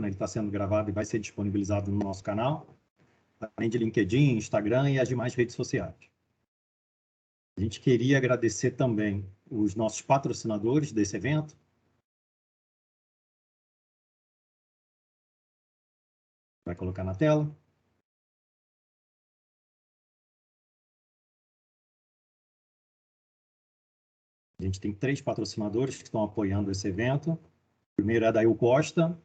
né? Ele está sendo gravado e vai ser disponibilizado no nosso canal, além de LinkedIn, Instagram e as demais redes sociais. A gente queria agradecer também os nossos patrocinadores desse evento. Vai colocar na tela. A gente tem 3 patrocinadores que estão apoiando esse evento. O primeiro é a Dail Costa.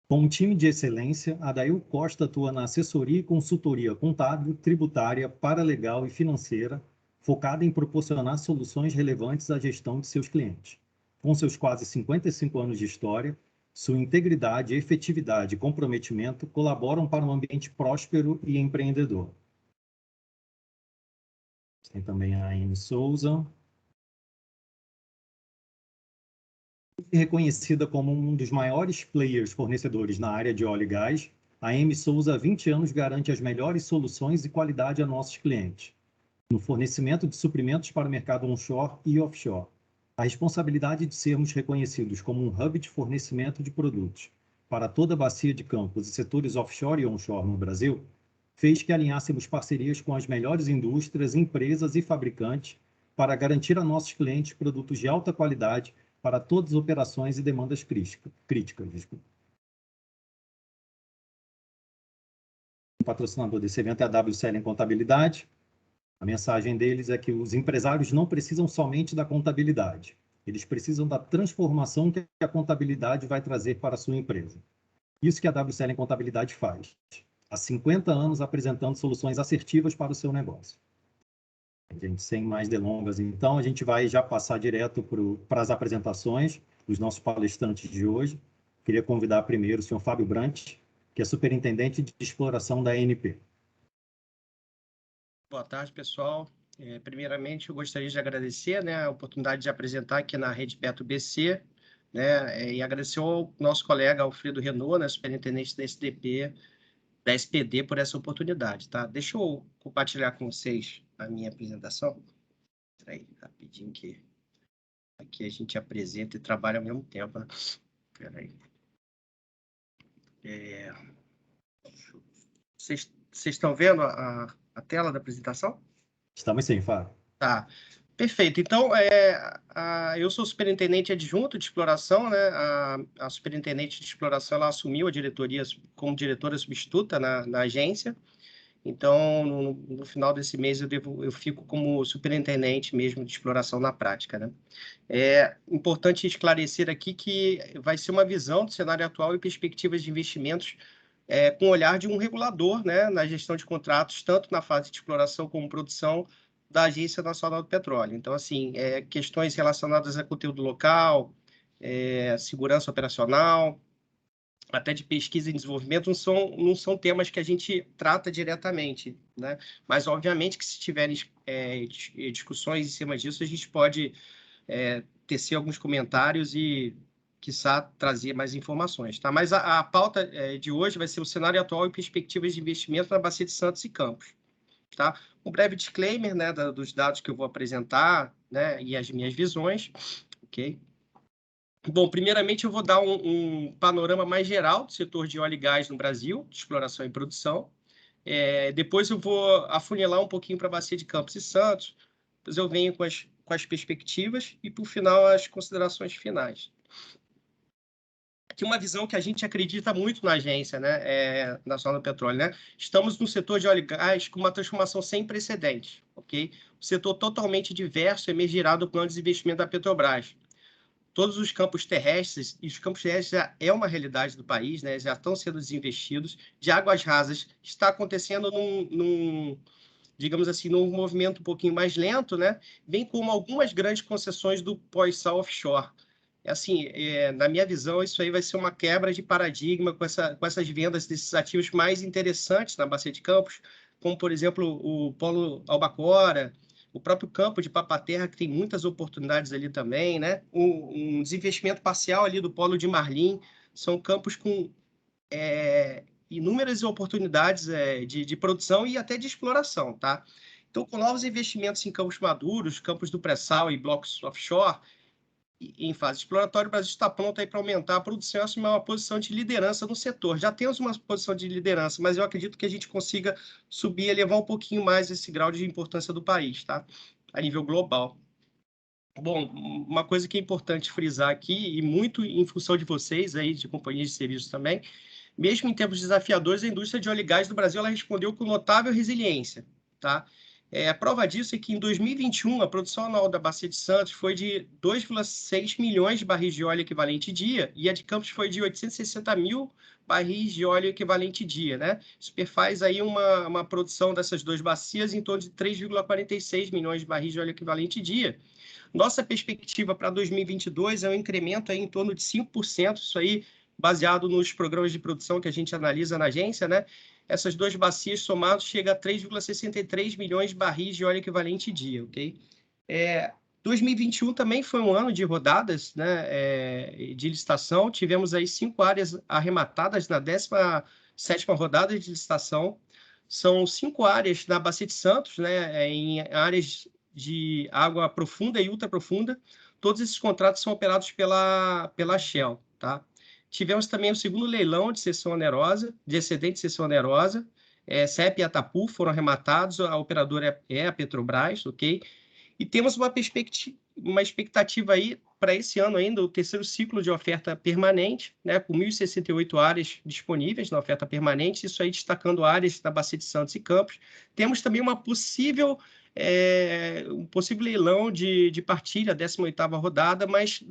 Com um time de excelência, a Dail Costa atua na assessoria e consultoria contábil, tributária, paralegal e financeira, focada em proporcionar soluções relevantes à gestão de seus clientes. Com seus quase 55 anos de história, sua integridade, efetividade e comprometimento colaboram para um ambiente próspero e empreendedor. Tem também a Amy Souza. Reconhecida como um dos maiores players fornecedores na área de óleo e gás, a Amy Souza há 20 anos garante as melhores soluções e qualidade a nossos clientes, no fornecimento de suprimentos para o mercado onshore e offshore. A responsabilidade de sermos reconhecidos como um hub de fornecimento de produtos para toda a bacia de campos e setores offshore e onshore no Brasil fez que alinhássemos parcerias com as melhores indústrias, empresas e fabricantes para garantir a nossos clientes produtos de alta qualidade para todas as operações e demandas críticas. O patrocinador desse evento é a WCL Contabilidade. A mensagem deles é que os empresários não precisam somente da contabilidade, eles precisam da transformação que a contabilidade vai trazer para a sua empresa. Isso que a WCL Contabilidade faz. Há 50 anos apresentando soluções assertivas para o seu negócio. Gente, sem mais delongas, então, a gente vai já passar direto para as apresentações dos nossos palestrantes de hoje. Queria convidar primeiro o senhor Fábio Brant, que é superintendente de exploração da ANP. Boa tarde, pessoal. Primeiramente, eu gostaria de agradecer, né, a oportunidade de apresentar aqui na Rede Petro BC, né, e agradecer ao nosso colega Alfredo Renault, né, superintendente da SDP, da SPD, por essa oportunidade, tá? Deixa eu compartilhar com vocês a minha apresentação. Espera aí, rapidinho, que aqui a gente apresenta e trabalha ao mesmo tempo, né? Espera aí. Vocês estão vendo a tela da apresentação? Estamos sim, Fábio. Tá, perfeito. Então, eu sou superintendente adjunto de exploração, né? A superintendente de exploração, ela assumiu a diretoria como diretora substituta na agência. Então, no final desse mês, eu fico como superintendente mesmo de exploração na prática, né? É importante esclarecer aqui que vai ser uma visão do cenário atual e perspectivas de investimentos com o olhar de um regulador, né, na gestão de contratos, tanto na fase de exploração como produção da Agência Nacional do Petróleo. Então, assim, questões relacionadas a conteúdo local, segurança operacional, até de pesquisa e desenvolvimento, não são temas que a gente trata diretamente, né? Mas, obviamente, que se tiverem discussões em cima disso, a gente pode tecer alguns comentários e, quiçá, trazer mais informações, tá? Mas a pauta de hoje vai ser o cenário atual e perspectivas de investimento na Bacia de Santos e Campos, tá? Um breve disclaimer, né, dos dados que eu vou apresentar, né, e as minhas visões, ok? Bom, primeiramente eu vou dar um panorama mais geral do setor de óleo e gás no Brasil, de exploração e produção. Depois eu vou afunilar um pouquinho para a Bacia de Campos e Santos, depois eu venho com as perspectivas e, por final, as considerações finais. Aqui uma visão que a gente acredita muito na agência, né, Nacional do Petróleo, né? Estamos no setor de óleo e gás com uma transformação sem precedentes, ok? O setor totalmente diverso emergirá do plano de investimento da Petrobras. Todos os campos terrestres, e os campos terrestres já é uma realidade do país, né? Já estão sendo desinvestidos, de águas rasas, está acontecendo digamos assim, num movimento um pouquinho mais lento, né? Bem como algumas grandes concessões do pós-sal offshore. Assim, na minha visão, isso aí vai ser uma quebra de paradigma com essas vendas desses ativos mais interessantes na Bacia de Campos, como, por exemplo, o Polo Albacora, o próprio campo de Papa-Terra, que tem muitas oportunidades ali também, né? Um desinvestimento parcial ali do Polo de Marlim, são campos com inúmeras oportunidades de produção e até de exploração, tá? Então, com novos investimentos em campos maduros, campos do pré-sal e blocos offshore, em fase exploratória, o Brasil está pronto para aumentar a produção e assumir uma posição de liderança no setor. Já temos uma posição de liderança, mas eu acredito que a gente consiga subir e elevar um pouquinho mais esse grau de importância do país, tá? A nível global. Bom, uma coisa que é importante frisar aqui, e muito em função de vocês, aí, de companhias de serviços também, mesmo em tempos desafiadores, a indústria de óleo e gás do Brasil ela respondeu com notável resiliência, tá? A prova disso é que em 2021, a produção anual da Bacia de Santos foi de 2,6 milhões de barris de óleo equivalente dia, e a de Campos foi de 860 mil barris de óleo equivalente dia, né? Isso perfaz aí uma produção dessas duas bacias em torno de 3,46 milhões de barris de óleo equivalente dia. Nossa perspectiva para 2022 é um incremento aí em torno de 5%, isso aí baseado nos programas de produção que a gente analisa na agência, né? Essas duas bacias somadas chega a 3,63 milhões de barris de óleo equivalente dia, ok? 2021 também foi um ano de rodadas, né, de licitação. Tivemos aí 5 áreas arrematadas na 17ª rodada de licitação. São 5 áreas na Bacia de Santos, né, em áreas de água profunda e ultraprofunda. Todos esses contratos são operados pela Shell, tá? Tivemos também o segundo leilão de cessão onerosa, de excedente de cessão onerosa. CEP e Atapu foram arrematados, a operadora é a Petrobras, ok? E temos uma expectativa aí para esse ano ainda, o terceiro ciclo de oferta permanente, né, com 1.068 áreas disponíveis na oferta permanente, isso aí destacando áreas da Bacia de Santos e Campos. Temos também um possível leilão de partilha, 18ª rodada, mas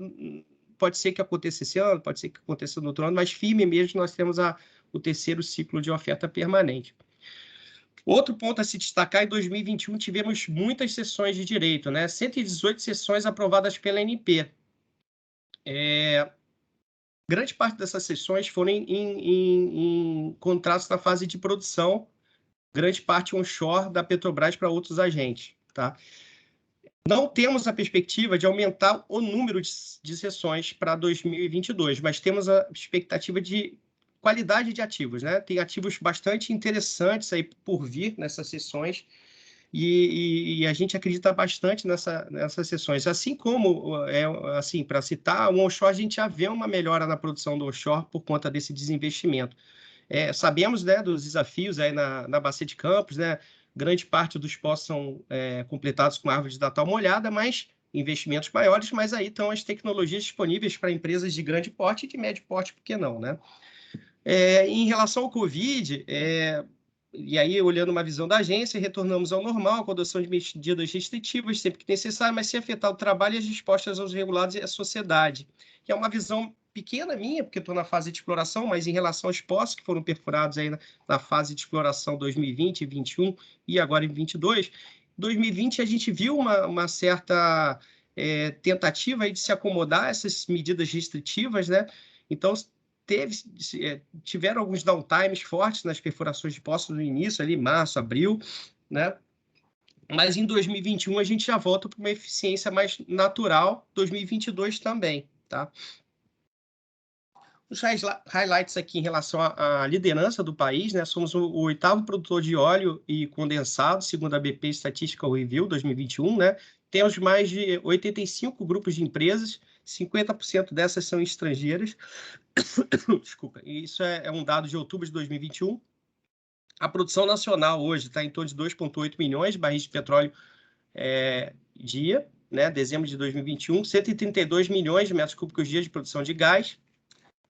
pode ser que aconteça esse ano, pode ser que aconteça no outro ano, mas firme mesmo nós temos o terceiro ciclo de oferta permanente. Outro ponto a se destacar, em 2021 tivemos muitas sessões de direito, né? 118 sessões aprovadas pela ANP. Grande parte dessas sessões foram em contratos na fase de produção, grande parte onshore da Petrobras para outros agentes, tá? Não temos a perspectiva de aumentar o número de sessões para 2022, mas temos a expectativa de qualidade de ativos, né? Tem ativos bastante interessantes aí por vir nessas sessões e a gente acredita bastante nessas sessões. Assim como, assim, para citar, o onshore, a gente já vê uma melhora na produção do onshore por conta desse desinvestimento. Sabemos, né, dos desafios aí na Bacia de Campos, né? Grande parte dos poços são completados com árvore de Natal molhada, mas investimentos maiores, mas aí estão as tecnologias disponíveis para empresas de grande porte e de médio porte, por que não, né? Em relação ao Covid, e aí olhando uma visão da agência, retornamos ao normal, com a adoção de medidas restritivas sempre que necessário, mas sem afetar o trabalho e as respostas aos regulados e à sociedade. Que é uma visão pequena minha, porque estou na fase de exploração, mas em relação aos poços que foram perfurados aí na fase de exploração 2020, 2021 e agora em 2022, 2020 a gente viu uma certa tentativa aí de se acomodar a essas medidas restritivas, né? Então, tiveram alguns downtimes fortes nas perfurações de poços no início, ali março, abril, né? Mas em 2021 a gente já volta para uma eficiência mais natural, 2022 também, tá? Os highlights aqui em relação à liderança do país, né? Somos o 8º produtor de óleo e condensado, segundo a BP Statistical Review 2021, né? Temos mais de 85 grupos de empresas, 50% dessas são estrangeiras. Desculpa, isso é um dado de outubro de 2021. A produção nacional hoje está em torno de 2,8 milhões de barris de petróleo dia, né? Dezembro de 2021, 132 milhões de metros cúbicos dia de produção de gás.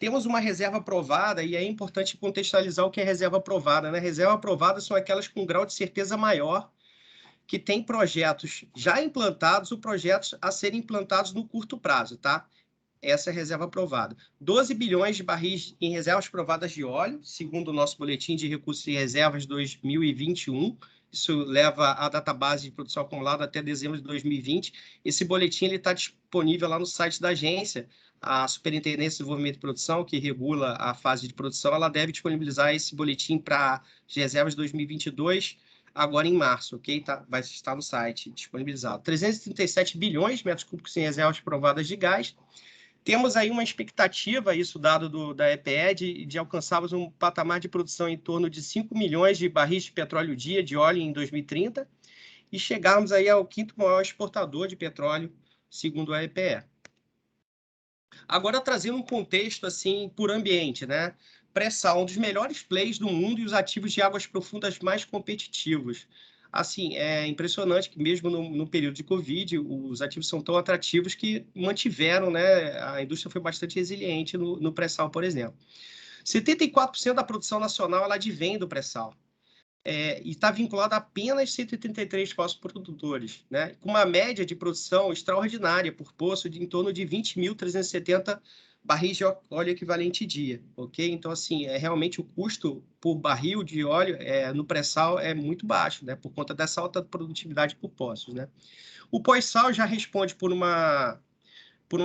Temos uma reserva aprovada, e é importante contextualizar o que é reserva aprovada, né? Reserva aprovada são aquelas com grau de certeza maior, que têm projetos já implantados ou projetos a serem implantados no curto prazo, tá? Essa é a reserva aprovada. 12 bilhões de barris em reservas provadas de óleo, segundo o nosso boletim de recursos e reservas 2021. Isso leva a database de produção acumulada até dezembro de 2020. Esse boletim está disponível lá no site da agência. A Superintendência de Desenvolvimento e Produção, que regula a fase de produção, ela deve disponibilizar esse boletim para as reservas de 2022, agora em março, ok? Vai estar no site disponibilizado. 337 bilhões de metros cúbicos em reservas provadas de gás. Temos aí uma expectativa, isso dado da EPE, de alcançarmos um patamar de produção em torno de 5 milhões de barris de petróleo dia, de óleo, em 2030, e chegarmos aí ao 5º maior exportador de petróleo, segundo a EPE. Agora, trazendo um contexto, assim, por ambiente, né? Pré-sal, um dos melhores plays do mundo e os ativos de águas profundas mais competitivos. Assim, é impressionante que mesmo no período de Covid, os ativos são tão atrativos que mantiveram, né? A indústria foi bastante resiliente no pré-sal, por exemplo. 74% da produção nacional ela advém do pré-sal. E está vinculado a apenas 133 poços produtores, né? Com uma média de produção extraordinária por poço de em torno de 20.370 barris de óleo equivalente dia, ok? Então, assim, realmente o custo por barril de óleo no pré-sal é muito baixo, né? Por conta dessa alta produtividade por poços, né? O pós-sal já responde por uma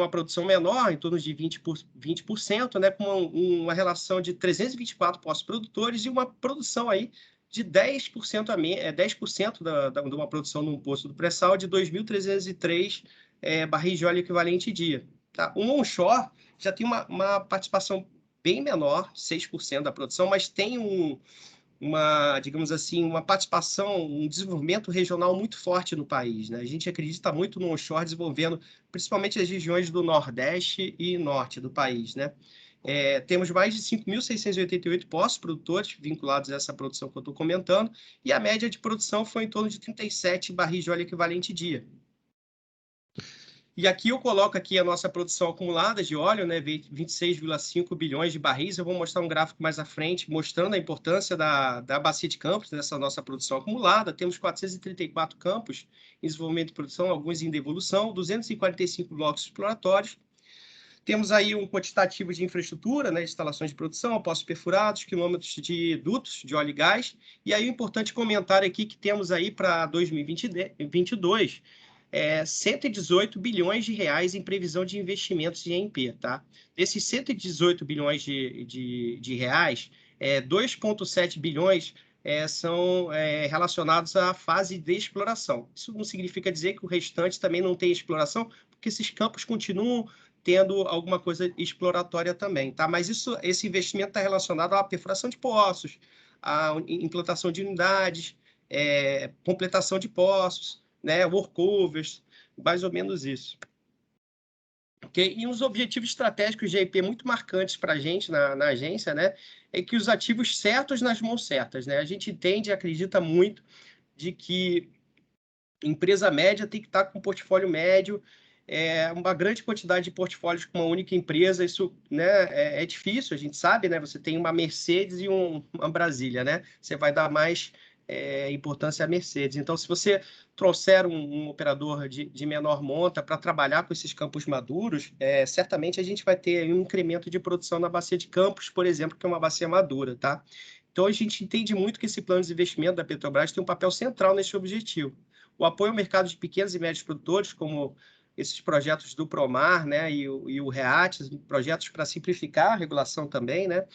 produção menor, em torno de 20%, né, com uma relação de 324 poços produtores e uma produção aí de 10% de uma produção num poço do pré-sal de 2.303 barris de óleo equivalente dia. Tá? O onshore já tem uma participação bem menor, 6% da produção, mas tem digamos assim, uma participação, um desenvolvimento regional muito forte no país, né? A gente acredita muito no onshore desenvolvendo, principalmente as regiões do Nordeste e Norte do país, né? Temos mais de 5.688 poços produtores vinculados a essa produção que eu estou comentando, e a média de produção foi em torno de 37 barris de óleo equivalente dia. E aqui eu coloco aqui a nossa produção acumulada de óleo, né, 26,5 bilhões de barris. Eu vou mostrar um gráfico mais à frente, mostrando a importância da bacia de Campos, dessa nossa produção acumulada. Temos 434 campos em desenvolvimento e produção, alguns em devolução, 245 blocos exploratórios. Temos aí um quantitativo de infraestrutura, né, instalações de produção, poços perfurados, quilômetros de dutos de óleo e gás. E aí o importante comentário aqui que temos aí para 2022, 118 bilhões de reais em previsão de investimentos em E&P, tá? Desses 118 bilhões de reais, 2,7 bilhões são relacionados à fase de exploração. Isso não significa dizer que o restante também não tem exploração, porque esses campos continuam tendo alguma coisa exploratória também, tá? Mas esse investimento está relacionado à perfuração de poços, à implantação de unidades, completação de poços, né, workovers, mais ou menos isso. Okay? E uns objetivos estratégicos de E&P muito marcantes para a gente na agência, né, é que os ativos certos nas mãos certas, né? A gente entende e acredita muito de que empresa média tem que estar com um portfólio médio, uma grande quantidade de portfólios com uma única empresa, isso, né, é difícil, a gente sabe, né? Você tem uma Mercedes e uma Brasília, né? Você vai dar mais importância à Mercedes. Então, se você trouxer um operador de menor monta para trabalhar com esses campos maduros, certamente a gente vai ter um incremento de produção na bacia de Campos, por exemplo, que é uma bacia madura, tá? Então, a gente entende muito que esse plano de investimento da Petrobras tem um papel central nesse objetivo. O apoio ao mercado de pequenos e médios produtores, como esses projetos do Promar, né, e o REAT, projetos para simplificar a regulação também, né?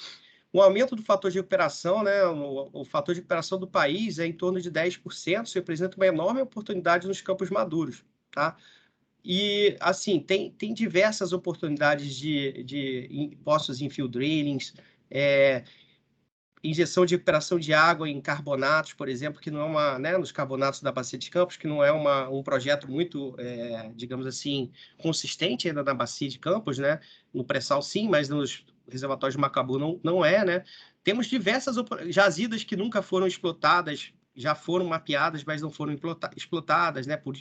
O aumento do fator de recuperação, né, o fator de recuperação do país é em torno de 10%, isso representa uma enorme oportunidade nos campos maduros, tá? E, assim, tem diversas oportunidades de poços infill drillings, injeção de recuperação de água em carbonatos, por exemplo, que não é né, nos carbonatos da Bacia de Campos, que não é um projeto muito, digamos assim, consistente ainda na Bacia de Campos, né? No pré-sal sim, mas nos reservatórios de Macabu não é, né? Temos diversas jazidas que nunca foram explotadas, já foram mapeadas, mas não foram explotadas, né? Por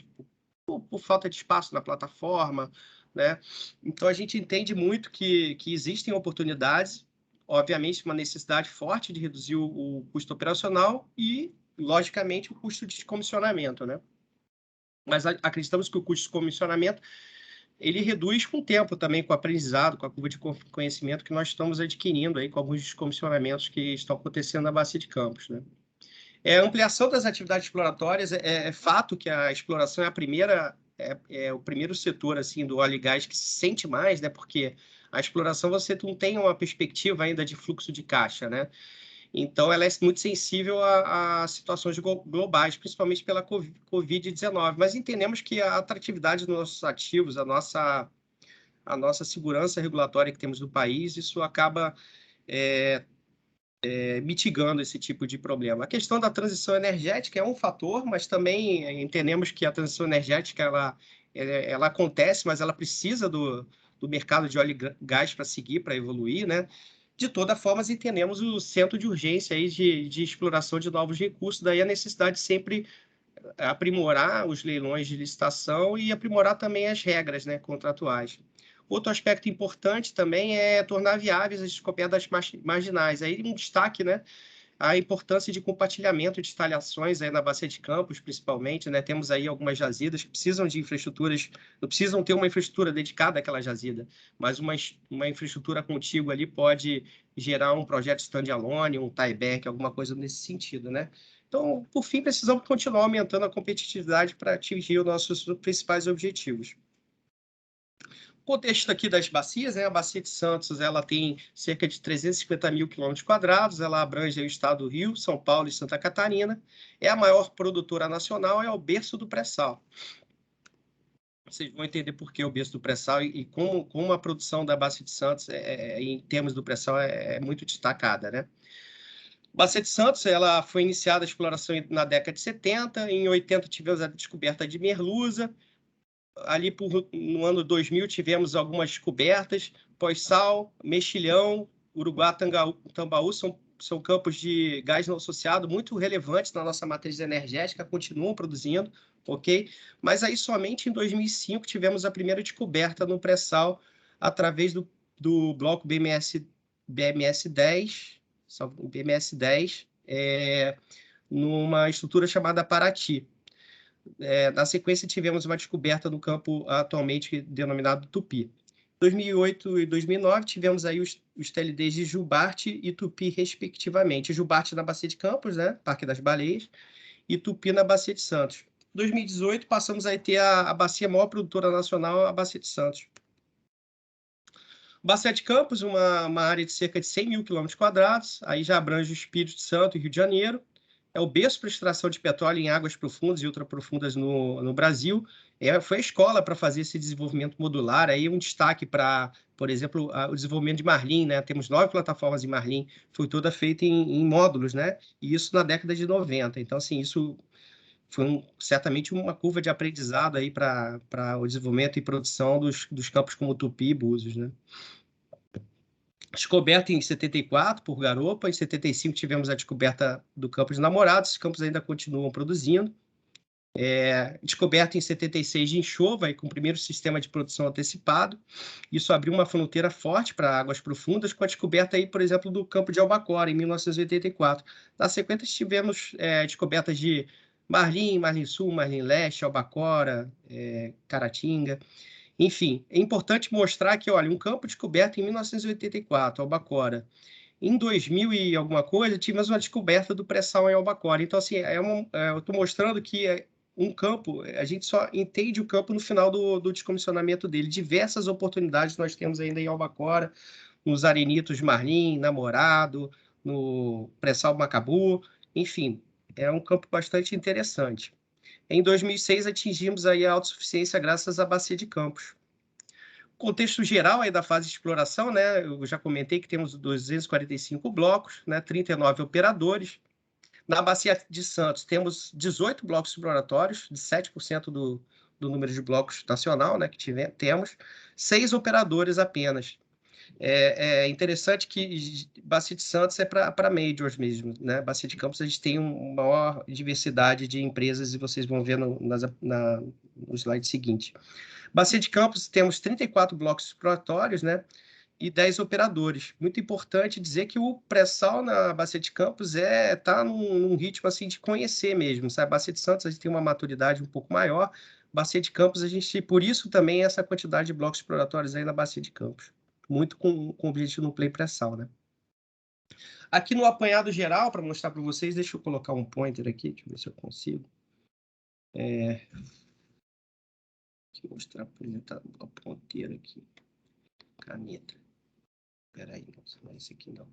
falta de espaço na plataforma, né? Então, a gente entende muito que existem oportunidades, obviamente, uma necessidade forte de reduzir o custo operacional e, logicamente, o custo de comissionamento, né? Mas acreditamos que o custo de comissionamento ele reduz com o tempo também, com o aprendizado, com a curva de conhecimento que nós estamos adquirindo aí com alguns descomissionamentos que estão acontecendo na Bacia de Campos, né? A ampliação das atividades exploratórias é fato que a exploração é a primeira o primeiro setor assim do óleo e gás que se sente mais, né? Porque a exploração você não tem uma perspectiva ainda de fluxo de caixa, né? Então ela é muito sensível a situações globais, principalmente pela Covid-19. Mas entendemos que a atratividade dos nossos ativos, a nossa segurança regulatória que temos no país, isso acaba mitigando esse tipo de problema. A questão da transição energética é um fator, mas também entendemos que a transição energética ela acontece, mas ela precisa do mercado de óleo e gás para seguir, para evoluir, né? De toda forma, entendemos o centro de urgência aí de exploração de novos recursos, daí a necessidade de sempre aprimorar os leilões de licitação e aprimorar também as regras, né, contratuais. Outro aspecto importante também é tornar viáveis as descobertas marginais. Aí um destaque, né, a importância de compartilhamento de instalações aí na Bacia de Campos, principalmente, né? Temos aí algumas jazidas que precisam de infraestruturas, não precisam ter uma infraestrutura dedicada àquela jazida, mas uma infraestrutura contígua ali pode gerar um projeto standalone, um tieback, alguma coisa nesse sentido, né? Então, por fim, precisamos continuar aumentando a competitividade para atingir os nossos principais objetivos. O contexto aqui das bacias, né? A Bacia de Santos, ela tem cerca de 350 mil quilômetros quadrados, ela abrange o estado do Rio, São Paulo e Santa Catarina, é a maior produtora nacional, é o berço do pré-sal. Vocês vão entender por que o berço do pré-sal e como a produção da Bacia de Santos, em termos do pré-sal, é muito destacada, né? Bacia de Santos, ela foi iniciada a exploração na década de 70, em 80 tivemos a descoberta de merluza, ali no ano 2000 tivemos algumas descobertas, pós-sal, mexilhão, Uruguá, Tambaú, são campos de gás não associado muito relevantes na nossa matriz energética, continuam produzindo, ok? Mas aí somente em 2005 tivemos a primeira descoberta no pré-sal através do bloco BMS-10, numa estrutura chamada Paraty. Na sequência, tivemos uma descoberta no campo atualmente denominado Tupi. Em 2008 e 2009, tivemos aí os TLDs de Jubarte e Tupi, respectivamente. Jubarte na Bacia de Campos, né? Parque das Baleias, e Tupi na Bacia de Santos. Em 2018, passamos a ter a bacia maior produtora nacional, a Bacia de Santos. Bacia de Campos, uma área de cerca de 100 mil quilômetros quadrados, aí já abrange o Espírito Santo e Rio de Janeiro, é o berço para extração de petróleo em águas profundas e ultraprofundas no Brasil. Foi a escola para fazer esse desenvolvimento modular. Aí um destaque para, por exemplo, o desenvolvimento de Marlim, né? Temos 9 plataformas em Marlim, foi toda feita em módulos, né? E isso na década de 90. Então, assim, isso foi certamente uma curva de aprendizado aí para o desenvolvimento e produção dos campos como Tupi e Búzios, né? Descoberta em 74 por garopa, em 75 tivemos a descoberta do Campo de Namorados, os campos ainda continuam produzindo. Descoberta em 76 de enxova, com o primeiro sistema de produção antecipado. Isso abriu uma fronteira forte para águas profundas, com a descoberta, aí, por exemplo, do Campo de Albacora, em 1984. Na sequência, tivemos descobertas de Marlim, Marlim Sul, Marlim Leste, Albacora, Caratinga. Enfim, é importante mostrar que, olha, um campo descoberto em 1984, Albacora. Em 2000 e alguma coisa, tivemos uma descoberta do pré-sal em Albacora. Então, assim, eu estou mostrando que um campo, a gente só entende o campo no final do descomissionamento dele. Diversas oportunidades nós temos ainda em Albacora, nos arenitos Marlim, Namorado, no pré-sal Macabu, enfim, é um campo bastante interessante. Em 2006, atingimos aí a autossuficiência graças à Bacia de Campos. Contexto geral aí da fase de exploração, né? Eu já comentei que temos 245 blocos, né? 39 operadores. Na Bacia de Santos, temos 18 blocos exploratórios, de 7% do número de blocos nacional, né? Que temos, 6 operadores apenas. É interessante que Bacia de Santos é para majors mesmo, né? Bacia de Campos a gente tem uma maior diversidade de empresas e vocês vão ver no slide seguinte. Bacia de Campos temos 34 blocos exploratórios, né? E 10 operadores. Muito importante dizer que o pré-sal na Bacia de Campos está num ritmo assim de conhecer mesmo, sabe? Bacia de Santos a gente tem uma maturidade um pouco maior, Bacia de Campos a gente, por isso também essa quantidade de blocos exploratórios aí na Bacia de Campos. Muito com o objetivo no play pré-sal, né? Aqui no apanhado geral, para mostrar para vocês, deixa eu colocar um pointer aqui, deixa eu ver se eu consigo. Deixa eu mostrar, apresentar a ponteira aqui. Caneta. Espera aí, não é esse aqui não.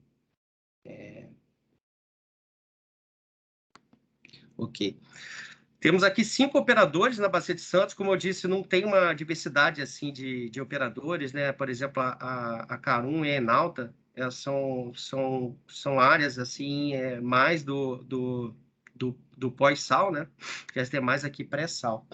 Ok. Temos aqui 5 operadores na Bacia de Santos. Como eu disse, não tem uma diversidade assim de operadores, né? Por exemplo, a Carum e a Enalta são áreas assim mais do pós-sal, né? Que as demais aqui pré-sal.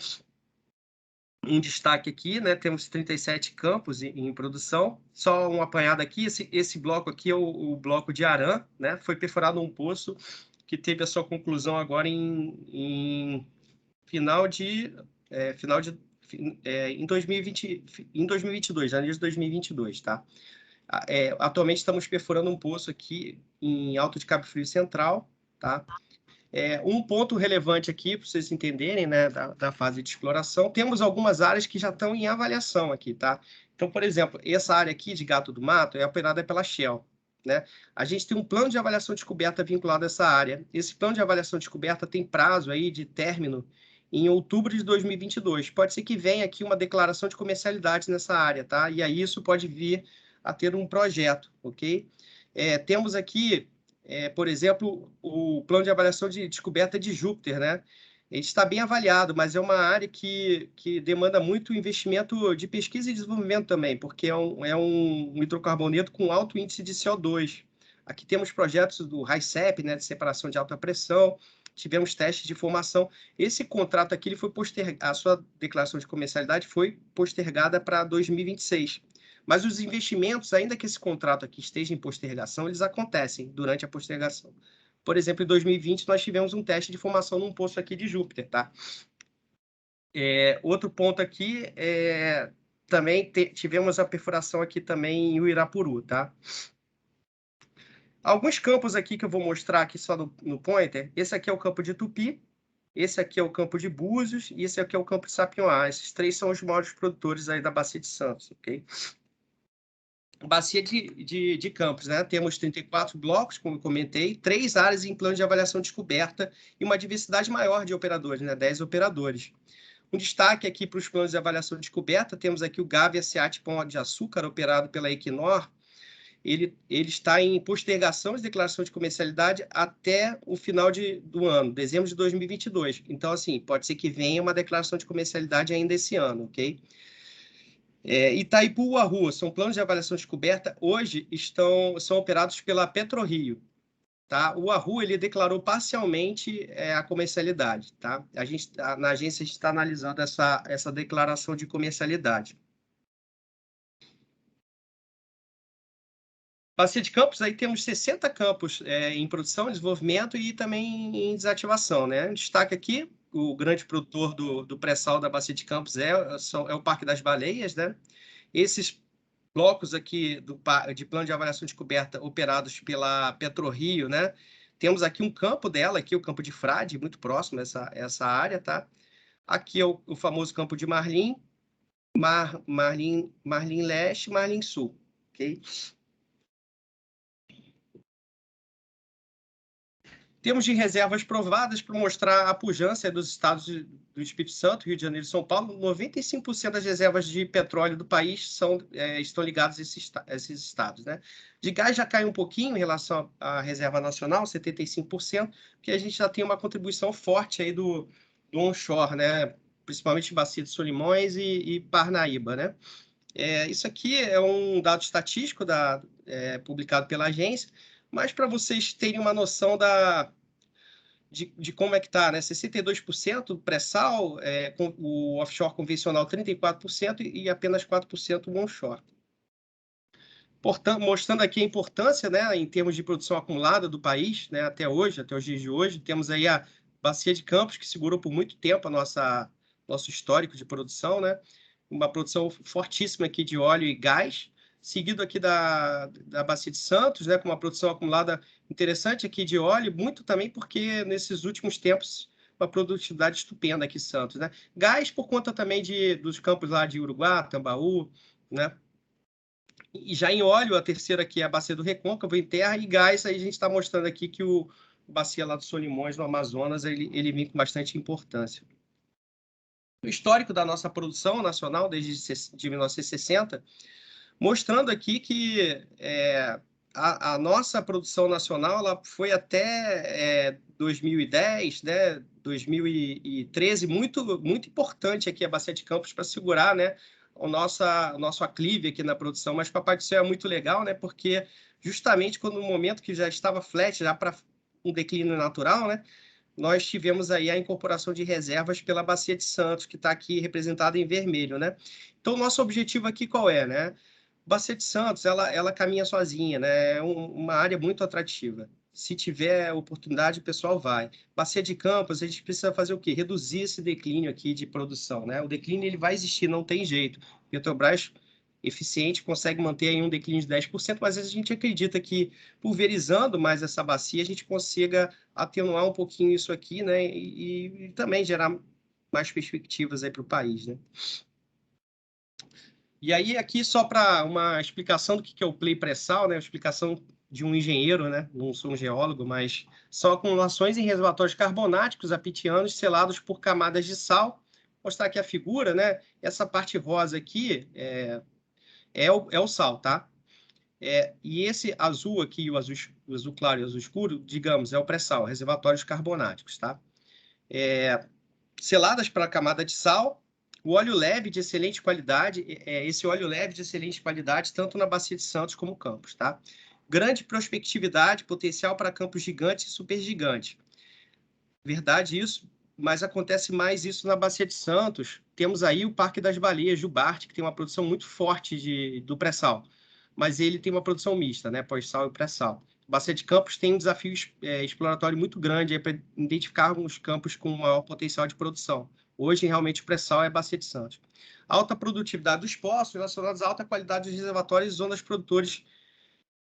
um destaque aqui, né? Temos 37 campos em produção. Só um apanhado aqui, esse bloco aqui é o bloco de Aran, né? Foi perfurado um poço que teve a sua conclusão agora em final de em 2020, em 2022, janeiro de 2022, tá? Atualmente estamos perfurando um poço aqui em Alto de Cabo Frio Central, tá? Um ponto relevante aqui, para vocês entenderem, né, da fase de exploração, temos algumas áreas que já estão em avaliação aqui, tá? Então, por exemplo, essa área aqui de Gato do Mato é operada pela Shell, né? A gente tem um plano de avaliação de descoberta vinculado a essa área. Esse plano de avaliação de descoberta tem prazo aí de término em outubro de 2022. Pode ser que venha aqui uma declaração de comercialidade nessa área, tá? E aí isso pode vir a ter um projeto, ok? Temos aqui por exemplo, o plano de avaliação de descoberta de Júpiter, né? Ele está bem avaliado, mas é uma área que demanda muito investimento de pesquisa e desenvolvimento também, porque é um hidrocarboneto com alto índice de CO2. Aqui temos projetos do HICEP, né, de separação de alta pressão, tivemos testes de formação. Esse contrato aqui, ele foi a sua declaração de comercialidade foi postergada para 2026. Mas os investimentos, ainda que esse contrato aqui esteja em postergação, eles acontecem durante a postergação. Por exemplo, em 2020, nós tivemos um teste de formação num poço aqui de Júpiter, tá? Outro ponto aqui, também tivemos a perfuração aqui também em Uirapuru, tá? Alguns campos aqui que eu vou mostrar aqui só no pointer. Esse aqui é o campo de Tupi, esse aqui é o campo de Búzios e esse aqui é o campo de Sapinhoá. Esses três são os maiores produtores aí da Bacia de Santos, ok? Bacia de campos, né? Temos 34 blocos, como eu comentei, 3 áreas em plano de avaliação descoberta e uma diversidade maior de operadores, né? 10 operadores. Um destaque aqui para os planos de avaliação descoberta, temos aqui o Gávea Seat Pão de Açúcar, operado pela Equinor. Ele está em postergação de declaração de comercialidade até o final do ano, dezembro de 2022. Então, assim, pode ser que venha uma declaração de comercialidade ainda esse ano, ok? Itaipu e Uaru são planos de avaliação descoberta, hoje são operados pela PetroRio. Tá? O Uaru ele declarou parcialmente a comercialidade. Tá? Na agência a gente está analisando essa declaração de comercialidade. Bacia de campos, aí temos 60 campos em produção, desenvolvimento e também em desativação. Né? Destaque aqui, o grande produtor do pré-sal da Bacia de Campos é o Parque das Baleias, né? Esses blocos aqui de plano de avaliação de descoberta operados pela PetroRio, né? Temos aqui um campo dela, aqui o campo de Frade, muito próximo a essa área, tá? Aqui é o famoso campo de Marlim, Marlim Leste, Marlim Sul, ok? Temos de reservas provadas para mostrar a pujança dos estados do Espírito Santo, Rio de Janeiro e São Paulo. 95% das reservas de petróleo do país estão ligadas a esses estados. Né? De gás já cai um pouquinho em relação à reserva nacional, 75%, porque a gente já tem uma contribuição forte aí do onshore, né? Principalmente Bacia de Solimões e Parnaíba. Né? Isso aqui é um dado estatístico publicado pela agência, mas para vocês terem uma noção de como é que está, né? 62% pré-sal, com o offshore convencional 34% e apenas 4% o onshore. Portanto, mostrando aqui a importância, né, em termos de produção acumulada do país, né, até os dias de hoje, temos aí a Bacia de Campos, que segurou por muito tempo nosso histórico de produção, né? Uma produção fortíssima aqui de óleo e gás, seguido aqui da Bacia de Santos, né, com uma produção acumulada interessante aqui de óleo, muito também porque nesses últimos tempos uma produtividade estupenda aqui em Santos, né? Gás por conta também dos campos lá de Uruguá, Tambaú, né? E já em óleo, a terceira aqui é a Bacia do Recôncavo, em terra, e gás, aí a gente está mostrando aqui que o Bacia lá do Solimões, no Amazonas, ele vem com bastante importância. O histórico da nossa produção nacional, desde 1960, mostrando aqui que a nossa produção nacional ela foi até 2010, né, 2013, muito, muito importante aqui a Bacia de Campos para segurar, né, o nosso aclive aqui na produção. Mas Papai do Céu é muito legal, né, porque justamente quando no momento que já estava flat, já para um declínio natural, né, nós tivemos aí a incorporação de reservas pela Bacia de Santos, que está aqui representada em vermelho, né? Então, nosso objetivo aqui qual é, né? Bacia de Santos, ela caminha sozinha, né? É uma área muito atrativa. Se tiver oportunidade, o pessoal vai. Bacia de Campos, a gente precisa fazer o quê? Reduzir esse declínio aqui de produção, né? O declínio ele vai existir, não tem jeito. Petrobras eficiente consegue manter aí um declínio de 10%, mas a gente acredita que, pulverizando mais essa bacia, a gente consiga atenuar um pouquinho isso aqui, né? E também gerar mais perspectivas aí para o país, né? E aí, aqui, só para uma explicação do que é o play pré-sal, né? Uma explicação de um engenheiro, né? Não sou um geólogo, mas são acumulações em reservatórios carbonáticos apitianos selados por camadas de sal. Vou mostrar aqui a figura, né? Essa parte rosa aqui é o sal, tá? E esse azul aqui, o azul claro e o azul escuro, digamos, é o pré-sal, reservatórios carbonáticos, tá? Seladas para a camada de sal, o óleo leve de excelente qualidade, esse óleo leve de excelente qualidade, tanto na Bacia de Santos como Campos, tá? Grande prospectividade, potencial para campos gigantes e supergigantes. Verdade isso, mas acontece mais isso na Bacia de Santos. Temos aí o Parque das Baleias, Jubarte, que tem uma produção muito forte do pré-sal, mas ele tem uma produção mista, né? Pós-sal e pré-sal. Bacia de Campos tem um desafio exploratório muito grande para identificar os campos com maior potencial de produção. Hoje, realmente, o pré-sal é Bacia de Santos. Alta produtividade dos poços relacionados à alta qualidade dos reservatórios e zonas produtores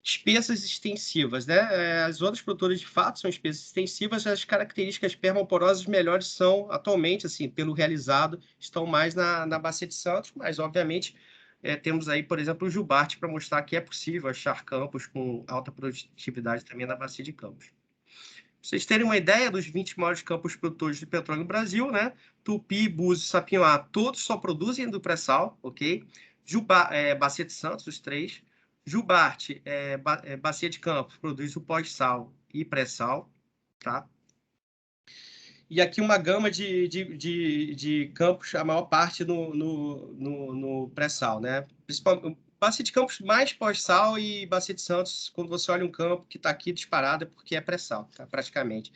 espessas extensivas, né? As zonas produtoras, de fato, são espessas extensivas, as características permaporosas melhores são, atualmente, assim, pelo realizado, estão mais na Bacia de Santos, mas, obviamente, temos aí, por exemplo, o Jubarte para mostrar que é possível achar campos com alta produtividade também na Bacia de Campos. Pra vocês terem uma ideia dos 20 maiores campos produtores de petróleo no Brasil, né? Tupi, Búzios, Sapinhoá, todos só produzem do pré-sal, ok? Bacia de Santos, os três. Jubarte, Bacia de Campos, produz o pós-sal e pré-sal, tá? E aqui uma gama de campos, a maior parte no pré-sal, né? Principalmente, Bacia de Campos mais pós-sal e Bacia de Santos, quando você olha um campo que está aqui disparado, é porque é pré-sal, tá? Praticamente.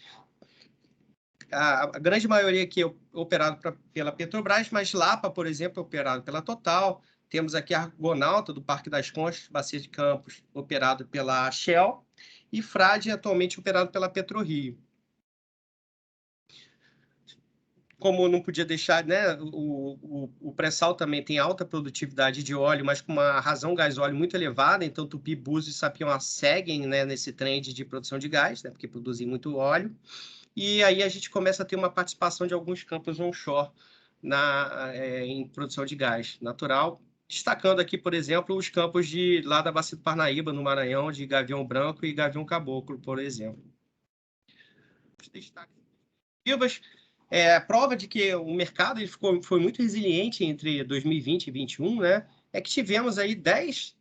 A grande maioria aqui é operado pela Petrobras, mas Lapa, por exemplo, é operado pela Total. Temos aqui a Argonauta, do Parque das Conchas, Bacia de Campos, operado pela Shell. E Frade, atualmente operado pela PetroRio. Como não podia deixar, né, o pré-sal também tem alta produtividade de óleo, mas com uma razão gás-óleo muito elevada, então Tupi, Búzios e Sapinhoá seguem, né, nesse trend de produção de gás, né, porque produzem muito óleo. E aí a gente começa a ter uma participação de alguns campos onshore em produção de gás natural, destacando aqui, por exemplo, os campos lá da Bacia do Parnaíba, no Maranhão, de Gavião Branco e Gavião Caboclo, por exemplo. Os destaques. Prova de que o mercado foi muito resiliente entre 2020 e 2021, né? É que tivemos aí 10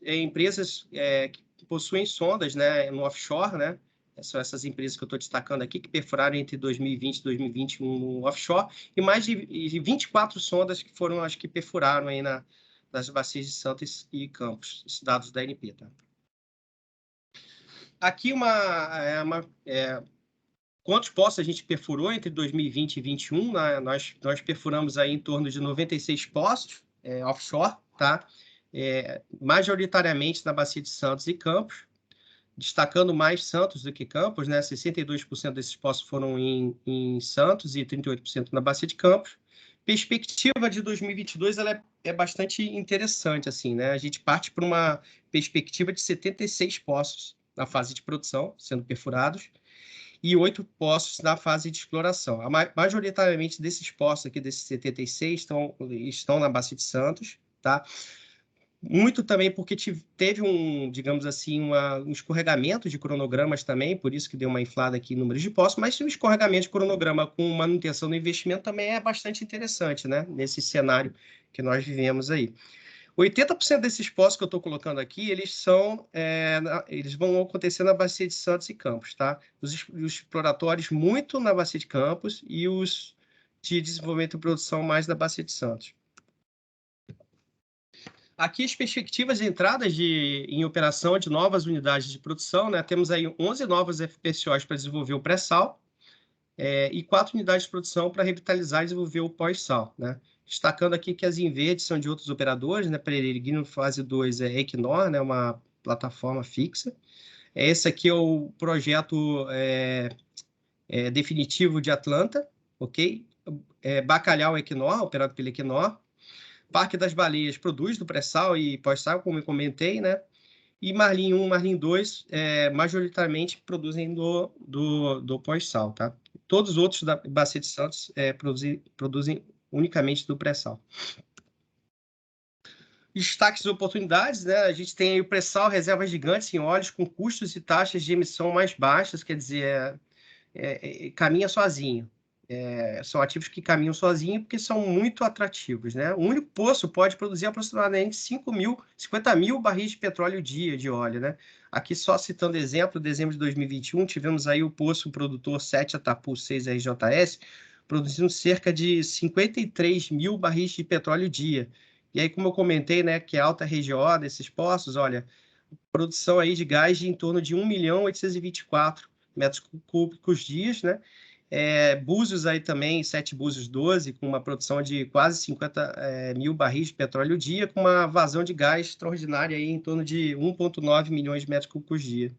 empresas que possuem sondas, né, no offshore, né? São essas empresas que eu estou destacando aqui, que perfuraram entre 2020 e 2021 no offshore, e mais de 24 sondas que foram as que perfuraram aí nas bacias de Santos e Campos, esses dados da ANP, tá? Aqui quantos poços a gente perfurou entre 2020 e 2021? Né? Nós perfuramos aí em torno de 96 poços offshore, tá? Majoritariamente na Bacia de Santos e Campos, destacando mais Santos do que Campos, né? 62% desses poços foram em Santos e 38% na Bacia de Campos. Perspectiva de 2022 ela é bastante interessante, assim, né? A gente parte para uma perspectiva de 76 poços na fase de produção sendo perfurados e 8 poços na fase de exploração. Majoritariamente desses poços aqui, desses 76, estão na Bacia de Santos, tá? Muito também porque teve digamos assim, um escorregamento de cronogramas também, por isso que deu uma inflada aqui em números de poços, mas um escorregamento de cronograma com manutenção do investimento também é bastante interessante, né? Nesse cenário que nós vivemos aí. 80% desses poços que eu estou colocando aqui, eles vão acontecer na Bacia de Santos e Campos, tá? Os exploratórios muito na Bacia de Campos e os de desenvolvimento e produção mais da Bacia de Santos. Aqui as perspectivas de entradas em operação de novas unidades de produção, né? Temos aí 11 novas FPSOs para desenvolver o pré-sal, e 4 unidades de produção para revitalizar e desenvolver o pós-sal, né? Destacando aqui que as em verde são de outros operadores, né? Peregrino Fase 2 é Equinor, né? Uma plataforma fixa. Esse aqui é o projeto definitivo de Atlanta, ok? Bacalhau Equinor, operado pela Equinor. Parque das Baleias produz do pré-sal e pós-sal, como eu comentei, né? E Marlim 1, Marlim 2, majoritariamente produzem do pós-sal, tá? Todos os outros da Bacia de Santos produzem unicamente do pré-sal. Destaques e oportunidades, né? A gente tem aí o pré-sal, reservas gigantes em óleos com custos e taxas de emissão mais baixas, quer dizer, caminha sozinho. São ativos que caminham sozinho porque são muito atrativos, né? O único poço pode produzir aproximadamente 50 mil barris de petróleo dia de óleo, né? Aqui só citando exemplo, dezembro de 2021, tivemos aí o poço produtor 7 Atapu 6 RJS, produzindo cerca de 53 mil barris de petróleo dia. E aí, como eu comentei, né, que é alta RGO desses poços, olha, produção aí de gás de em torno de 1.824 metros cúbicos dias, né? Búzios aí também, 7 Búzios 12, com uma produção de quase 50 mil barris de petróleo dia, com uma vazão de gás extraordinária aí em torno de 1,9 milhões de metros cúbicos dia.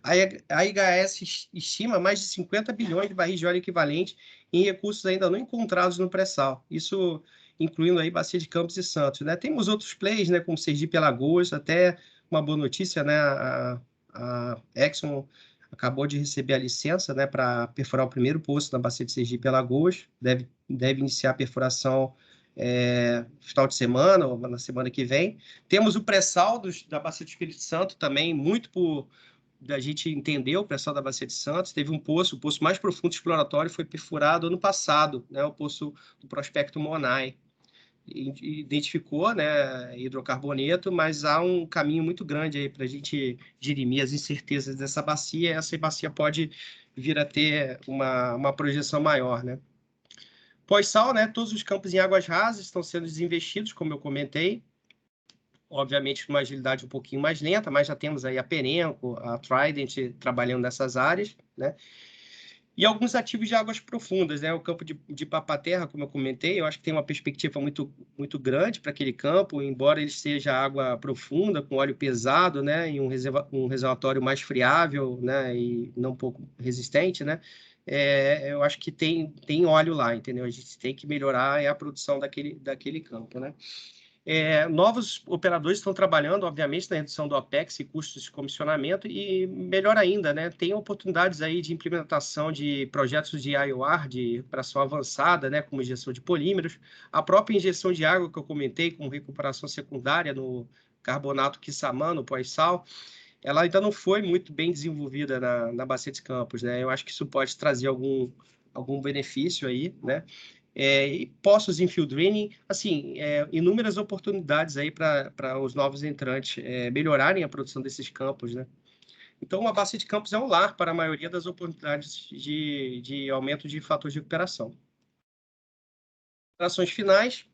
A IHS estima mais de 50 bilhões de barris de óleo equivalente em recursos ainda não encontrados no pré-sal. Isso incluindo aí Bacia de Campos e Santos, né? Temos outros plays, né, como Sergipe e Alagoas, até uma boa notícia, né? A Exxon acabou de receber a licença, né, para perfurar o primeiro poço na Bacia de Sergipe e Alagoas. Deve iniciar a perfuração final de semana ou na semana que vem. Temos o pré-sal da Bacia do Espírito Santo também, muito por da gente entender o pré-sal da Bacia de Santos. Teve um poço, o poço mais profundo exploratório foi perfurado ano passado, né, o poço do Prospecto Monai. Identificou, né, hidrocarboneto, mas há um caminho muito grande aí para a gente dirimir as incertezas dessa bacia. Essa bacia pode vir a ter uma projeção maior, né? Pós-sal, né, todos os campos em águas rasas estão sendo desinvestidos, como eu comentei, obviamente com uma agilidade um pouquinho mais lenta, mas já temos aí a Perenco, a Trident trabalhando nessas áreas, né? E alguns ativos de águas profundas, né? O campo de Papa-Terra, como eu comentei, eu acho que tem uma perspectiva muito, muito grande para aquele campo, embora ele seja água profunda, com óleo pesado, né? E um reservatório mais friável, né? E não pouco resistente, né? Eu acho que tem óleo lá, entendeu? A gente tem que melhorar a produção daquele campo, né? Novos operadores estão trabalhando, obviamente, na redução do OPEX e custos de comissionamento e, melhor ainda, né, tem oportunidades aí de implementação de projetos de IOR, de operação avançada, né, como injeção de polímeros, a própria injeção de água que eu comentei, com recuperação secundária no carbonato Quissamã, no pós-sal, ela ainda não foi muito bem desenvolvida na Bacia de Campos, né? Eu acho que isso pode trazer algum benefício aí, né? E poços em field draining, assim, inúmeras oportunidades aí para os novos entrantes melhorarem a produção desses campos, né? Então, a Bacia de Campos é um lar para a maioria das oportunidades de aumento de fatores de recuperação. Operações finais.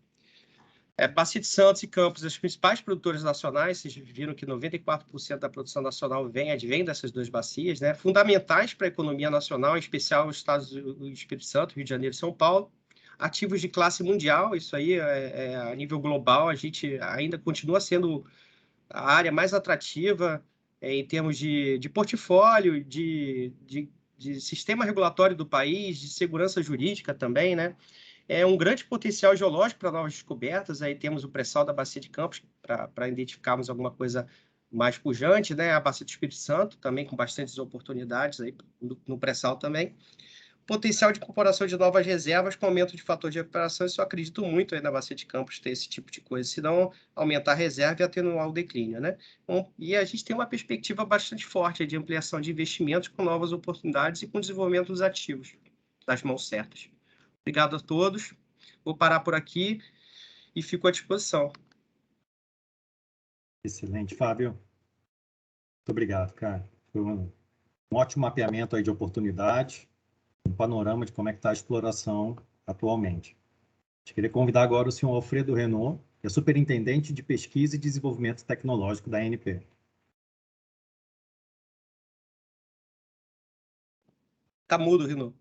Bacia de Santos e Campos, as principais produtoras nacionais, vocês viram que 94% da produção nacional advém dessas duas bacias, né? Fundamentais para a economia nacional, em especial os estados do Espírito Santo, Rio de Janeiro e São Paulo. Ativos de classe mundial, isso aí a nível global, a gente ainda continua sendo a área mais atrativa em termos de portfólio, de sistema regulatório do país, de segurança jurídica também, né? Um grande potencial geológico para novas descobertas. Aí temos o pré-sal da Bacia de Campos, para identificarmos alguma coisa mais pujante, né? A Bacia do Espírito Santo, também com bastantes oportunidades aí no pré-sal também. Potencial de incorporação de novas reservas com aumento de fator de recuperação, isso eu acredito muito aí na Bacia de Campos ter esse tipo de coisa, senão aumentar a reserva e atenuar o declínio, né? Bom, e a gente tem uma perspectiva bastante forte de ampliação de investimentos com novas oportunidades e com desenvolvimento dos ativos, das mãos certas. Obrigado a todos. Vou parar por aqui e fico à disposição. Excelente, Fábio. Muito obrigado, cara. Foi um ótimo mapeamento aí de oportunidade, um panorama de como é que está a exploração atualmente. Eu queria convidar agora o senhor Alfredo Renault, que é superintendente de pesquisa e desenvolvimento tecnológico da ANP. Tá mudo, Renault.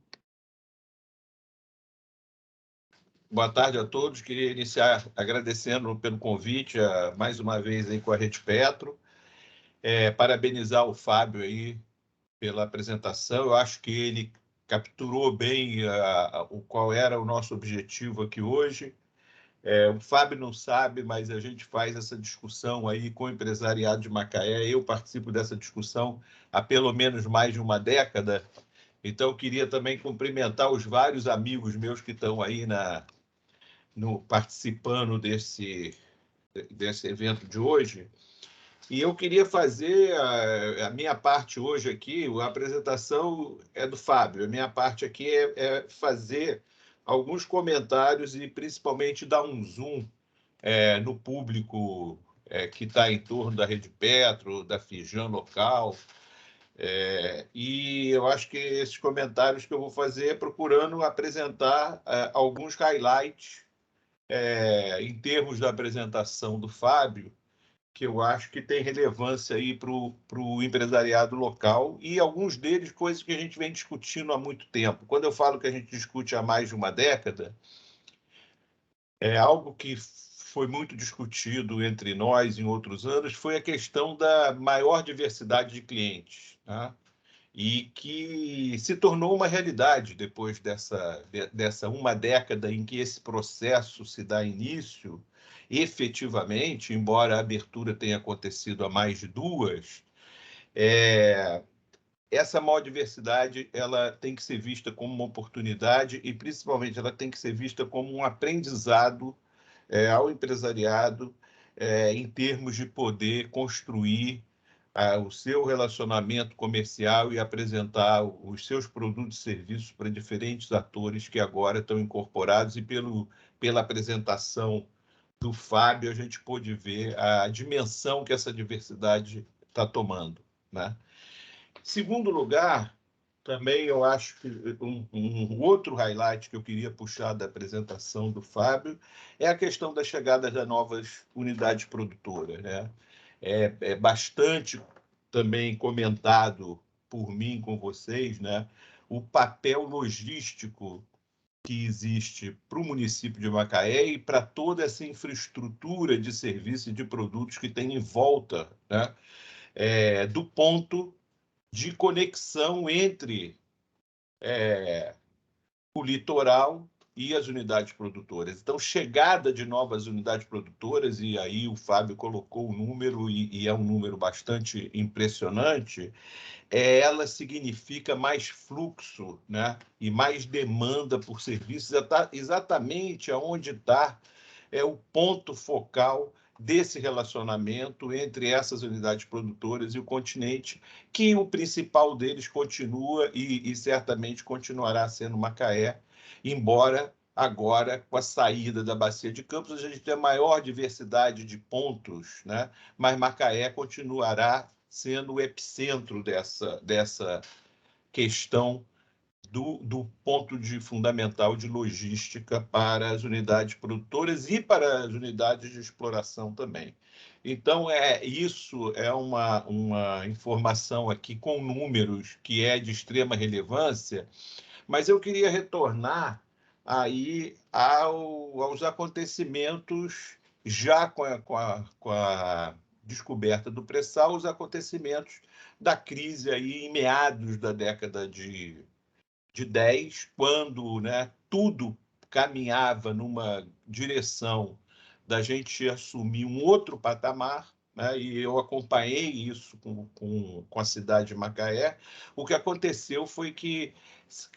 boa tarde a todos. Queria iniciar agradecendo pelo convite, mais uma vez aí com a Rede Petro. Parabenizar o Fábio aí pela apresentação. Eu acho que ele capturou bem qual era o nosso objetivo aqui hoje. O Fábio não sabe, mas a gente faz essa discussão aí com o empresariado de Macaé. Eu participo dessa discussão há pelo menos mais de uma década. Então, eu queria também cumprimentar os vários amigos meus que estão aí participando desse evento de hoje. E eu queria fazer a minha parte hoje aqui, a apresentação é do Fábio, a minha parte aqui é fazer alguns comentários e principalmente dar um zoom no público que está em torno da Rede Petro, da Fijan local. E eu acho que esses comentários que eu vou fazer é procurando apresentar alguns highlights em termos da apresentação do Fábio, que eu acho que tem relevância aí para o empresariado local, e alguns deles coisas que a gente vem discutindo há muito tempo. Quando eu falo que a gente discute há mais de uma década, é algo que foi muito discutido entre nós em outros anos, foi a questão da maior diversidade de clientes, tá? E que se tornou uma realidade depois dessa uma década em que esse processo se dá início, efetivamente, embora a abertura tenha acontecido há mais de duas, essa maior diversidade ela tem que ser vista como uma oportunidade e, principalmente, ela tem que ser vista como um aprendizado ao empresariado em termos de poder construir o seu relacionamento comercial e apresentar os seus produtos e serviços para diferentes atores que agora estão incorporados, e pela apresentação do Fábio a gente pôde ver a dimensão que essa diversidade está tomando, né? Segundo lugar, também eu acho que um outro highlight que eu queria puxar da apresentação do Fábio é a questão da chegada das novas unidades produtoras, né? É bastante também comentado por mim com vocês, né? O papel logístico que existe para o município de Macaé e para toda essa infraestrutura de serviços e de produtos que tem em volta, né? Do ponto de conexão entre o litoral e as unidades produtoras. Então, chegada de novas unidades produtoras, e aí o Fábio colocou o número, e é um número bastante impressionante, ela significa mais fluxo, né? E mais demanda por serviços, exatamente onde está o ponto focal desse relacionamento entre essas unidades produtoras e o continente, que o principal deles continua e certamente continuará sendo Macaé, embora agora, com a saída da Bacia de Campos, a gente tenha maior diversidade de pontos, né? Mas Macaé continuará sendo o epicentro dessa questão do ponto fundamental de logística para as unidades produtoras e para as unidades de exploração também. Então, isso é uma informação aqui com números que é de extrema relevância, mas eu queria retornar aí aos acontecimentos, já com a descoberta do pré-sal, os acontecimentos da crise aí em meados da década de 10, quando, né, tudo caminhava numa direção da gente assumir um outro patamar, né, e eu acompanhei isso com a cidade de Macaé. O que aconteceu foi que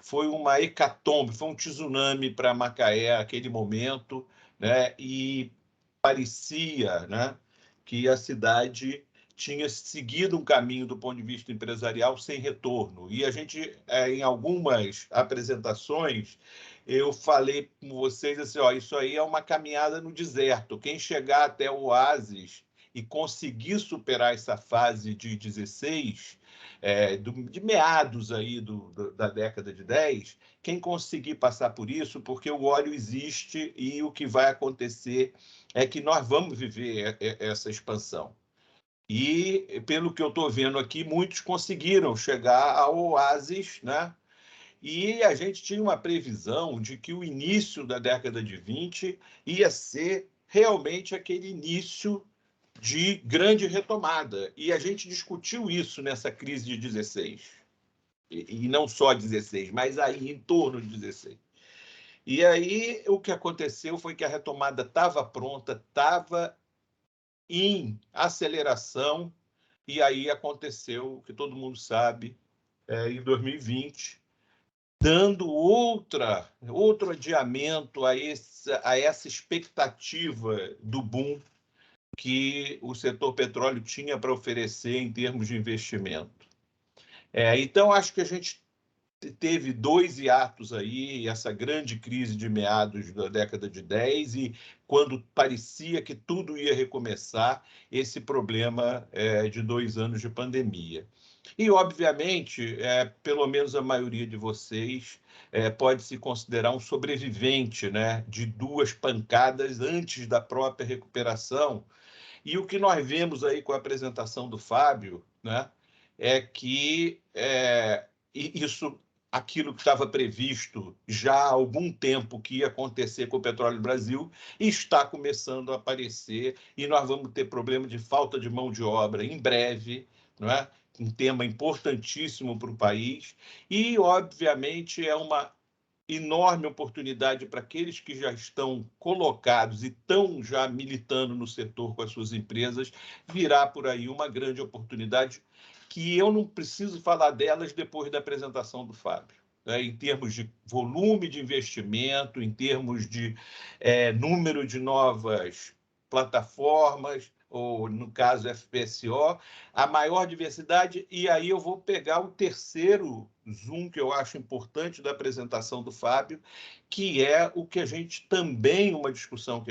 foi uma hecatombe, foi um tsunami para Macaé naquele momento, né, e parecia, né, que a cidade tinha seguido um caminho do ponto de vista empresarial sem retorno. E a gente, em algumas apresentações, eu falei com vocês assim, isso aí é uma caminhada no deserto. Quem chegar até o oásis e conseguir superar essa fase de 16, de meados aí da década de 10, quem conseguir passar por isso, porque o óleo existe e o que vai acontecer é que nós vamos viver essa expansão. E, pelo que eu estou vendo aqui, muitos conseguiram chegar ao oásis, né? E a gente tinha uma previsão de que o início da década de 20 ia ser realmente aquele início de grande retomada. E a gente discutiu isso nessa crise de 16. E não só 16, mas aí em torno de 16. E aí o que aconteceu foi que a retomada estava pronta, estava em aceleração, e aí aconteceu o que todo mundo sabe, em 2020, dando outro adiamento a essa expectativa do boom que o setor petróleo tinha para oferecer em termos de investimento. Então, acho que a gente teve 2 hiatos aí, essa grande crise de meados da década de 10 e quando parecia que tudo ia recomeçar, esse problema de 2 anos de pandemia. E, obviamente, pelo menos a maioria de vocês pode se considerar um sobrevivente, né, de 2 pancadas antes da própria recuperação. E o que nós vemos aí com a apresentação do Fábio, né, é que aquilo que estava previsto já há algum tempo que ia acontecer com o Petróleo do Brasil, está começando a aparecer e nós vamos ter problema de falta de mão de obra em breve, não é? Um tema importantíssimo para o país e, obviamente, é uma enorme oportunidade para aqueles que já estão colocados e estão já militando no setor com as suas empresas, virá por aí uma grande oportunidade que eu não preciso falar delas depois da apresentação do Fábio. Em termos de volume de investimento, em termos de número de novas plataformas, ou no caso FPSO, a maior diversidade, e aí eu vou pegar o terceiro zoom que eu acho importante da apresentação do Fábio, que é o que a gente também, uma discussão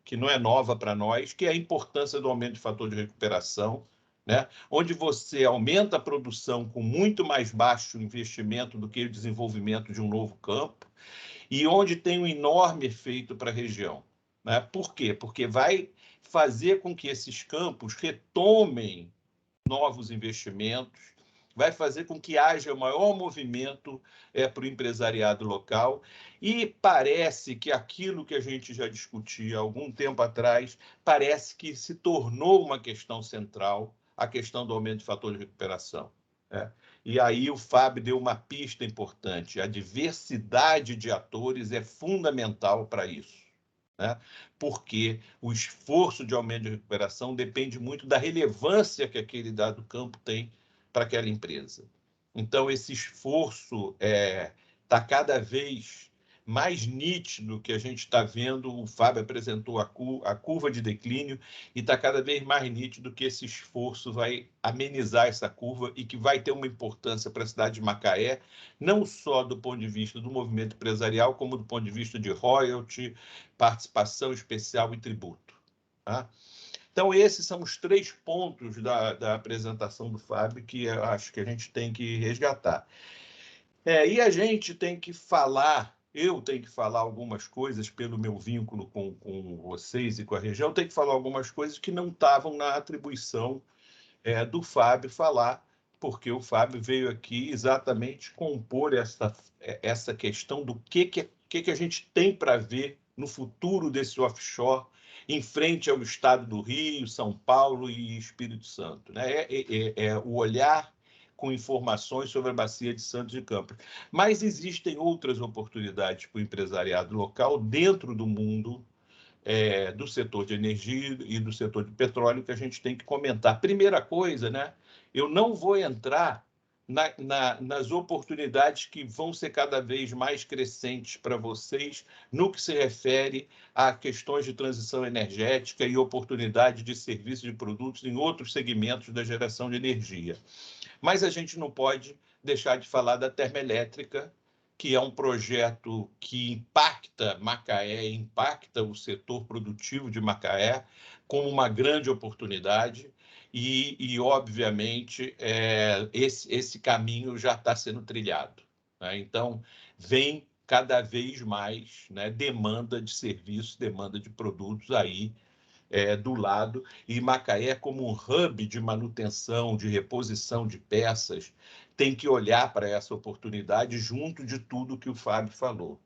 que não é nova para nós, que é a importância do aumento de fator de recuperação, né? Onde você aumenta a produção com muito mais baixo investimento do que o desenvolvimento de um novo campo, e onde tem um enorme efeito para a região. Né? Por quê? Porque vai fazer com que esses campos retomem novos investimentos, vai fazer com que haja maior movimento para o empresariado local, e parece que aquilo que a gente já discutia há algum tempo atrás, parece que se tornou uma questão central, a questão do aumento de fator de recuperação. E aí o Fábio deu uma pista importante, a diversidade de atores é fundamental para isso. Né? Porque o esforço de aumento de recuperação depende muito da relevância que aquele dado campo tem para aquela empresa. Então, esse esforço está cada vez mais nítido que a gente está vendo. O Fábio apresentou a curva de declínio e está cada vez mais nítido que esse esforço vai amenizar essa curva e que vai ter uma importância para a cidade de Macaé, não só do ponto de vista do movimento empresarial, como do ponto de vista de royalty, participação especial e tributo. Tá? Então, esses são os 3 pontos da apresentação do Fábio que eu acho que a gente tem que resgatar. E a gente tem que falar, eu tenho que falar algumas coisas pelo meu vínculo com vocês e com a região, eu tenho que falar algumas coisas que não estavam na atribuição do Fábio falar, porque o Fábio veio aqui exatamente compor essa questão do que a gente tem para ver no futuro desse offshore em frente ao estado do Rio, São Paulo e Espírito Santo. Né? O olhar com informações sobre a bacia de Santos de Campos. Mas existem outras oportunidades para o empresariado local dentro do mundo do setor de energia e do setor de petróleo que a gente tem que comentar. Primeira coisa, né? Eu não vou entrar nas oportunidades que vão ser cada vez mais crescentes para vocês no que se refere a questões de transição energética e oportunidade de serviços e produtos em outros segmentos da geração de energia. Mas a gente não pode deixar de falar da termoelétrica, que é um projeto que impacta Macaé, impacta o setor produtivo de Macaé como uma grande oportunidade e obviamente, esse caminho já está sendo trilhado. Né? Então, vem cada vez mais, né, demanda de serviços, demanda de produtos aí do lado, e Macaé, como um hub de manutenção, de reposição de peças, tem que olhar para essa oportunidade junto de tudo que o Fábio falou.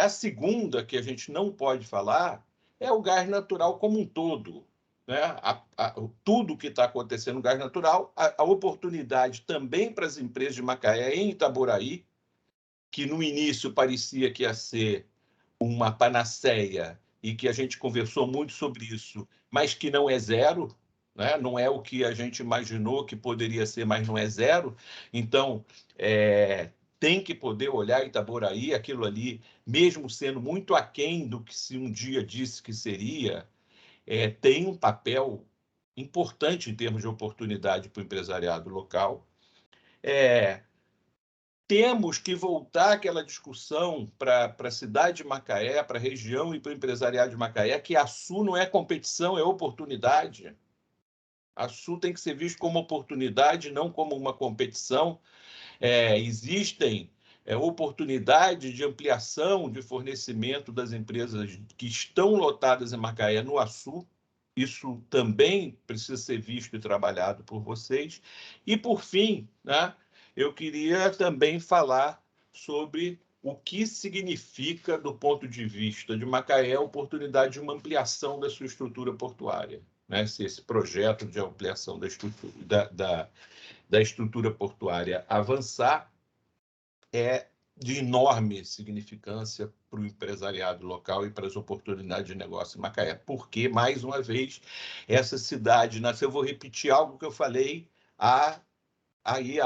A segunda, que a gente não pode falar, é o gás natural como um todo, né? Tudo que está acontecendo no gás natural, a oportunidade também para as empresas de Macaé em Itaboraí, que no início parecia que ia ser uma panaceia e que a gente conversou muito sobre isso, mas que não é zero, né? Não é o que a gente imaginou que poderia ser, mas não é zero. Então, tem que poder olhar Itaboraí, aquilo ali, mesmo sendo muito aquém do que se um dia disse que seria, tem um papel importante em termos de oportunidade para o empresariado local. Temos que voltar àquela discussão para a cidade de Macaé, para a região e para o empresariado de Macaé, que a Sul não é competição, é oportunidade. A Sul tem que ser visto como oportunidade, não como uma competição. Existem oportunidades de ampliação de fornecimento das empresas que estão lotadas em Macaé no Açu. Isso também precisa ser visto e trabalhado por vocês. E, por fim, né, eu queria também falar sobre o que significa, do ponto de vista de Macaé, a oportunidade de uma ampliação da sua estrutura portuária. Né? Se esse projeto de ampliação da estrutura portuária avançar, é de enorme significância para o empresariado local e para as oportunidades de negócio em Macaé. Porque, mais uma vez, essa cidade nasceu. Eu vou repetir algo que eu falei há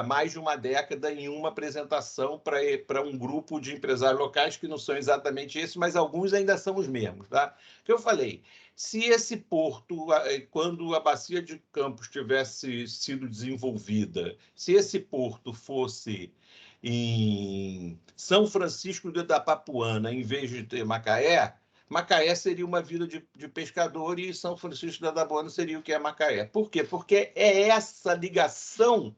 mais de uma década em uma apresentação para um grupo de empresários locais que não são exatamente esses, mas alguns ainda são os mesmos. Tá? Que eu falei, se esse porto, quando a Bacia de Campos tivesse sido desenvolvida, se esse porto fosse em São Francisco da Papuana, em vez de ter Macaé, Macaé seria uma vila de pescador e São Francisco da Papuana seria o que é Macaé. Por quê? Porque é essa ligação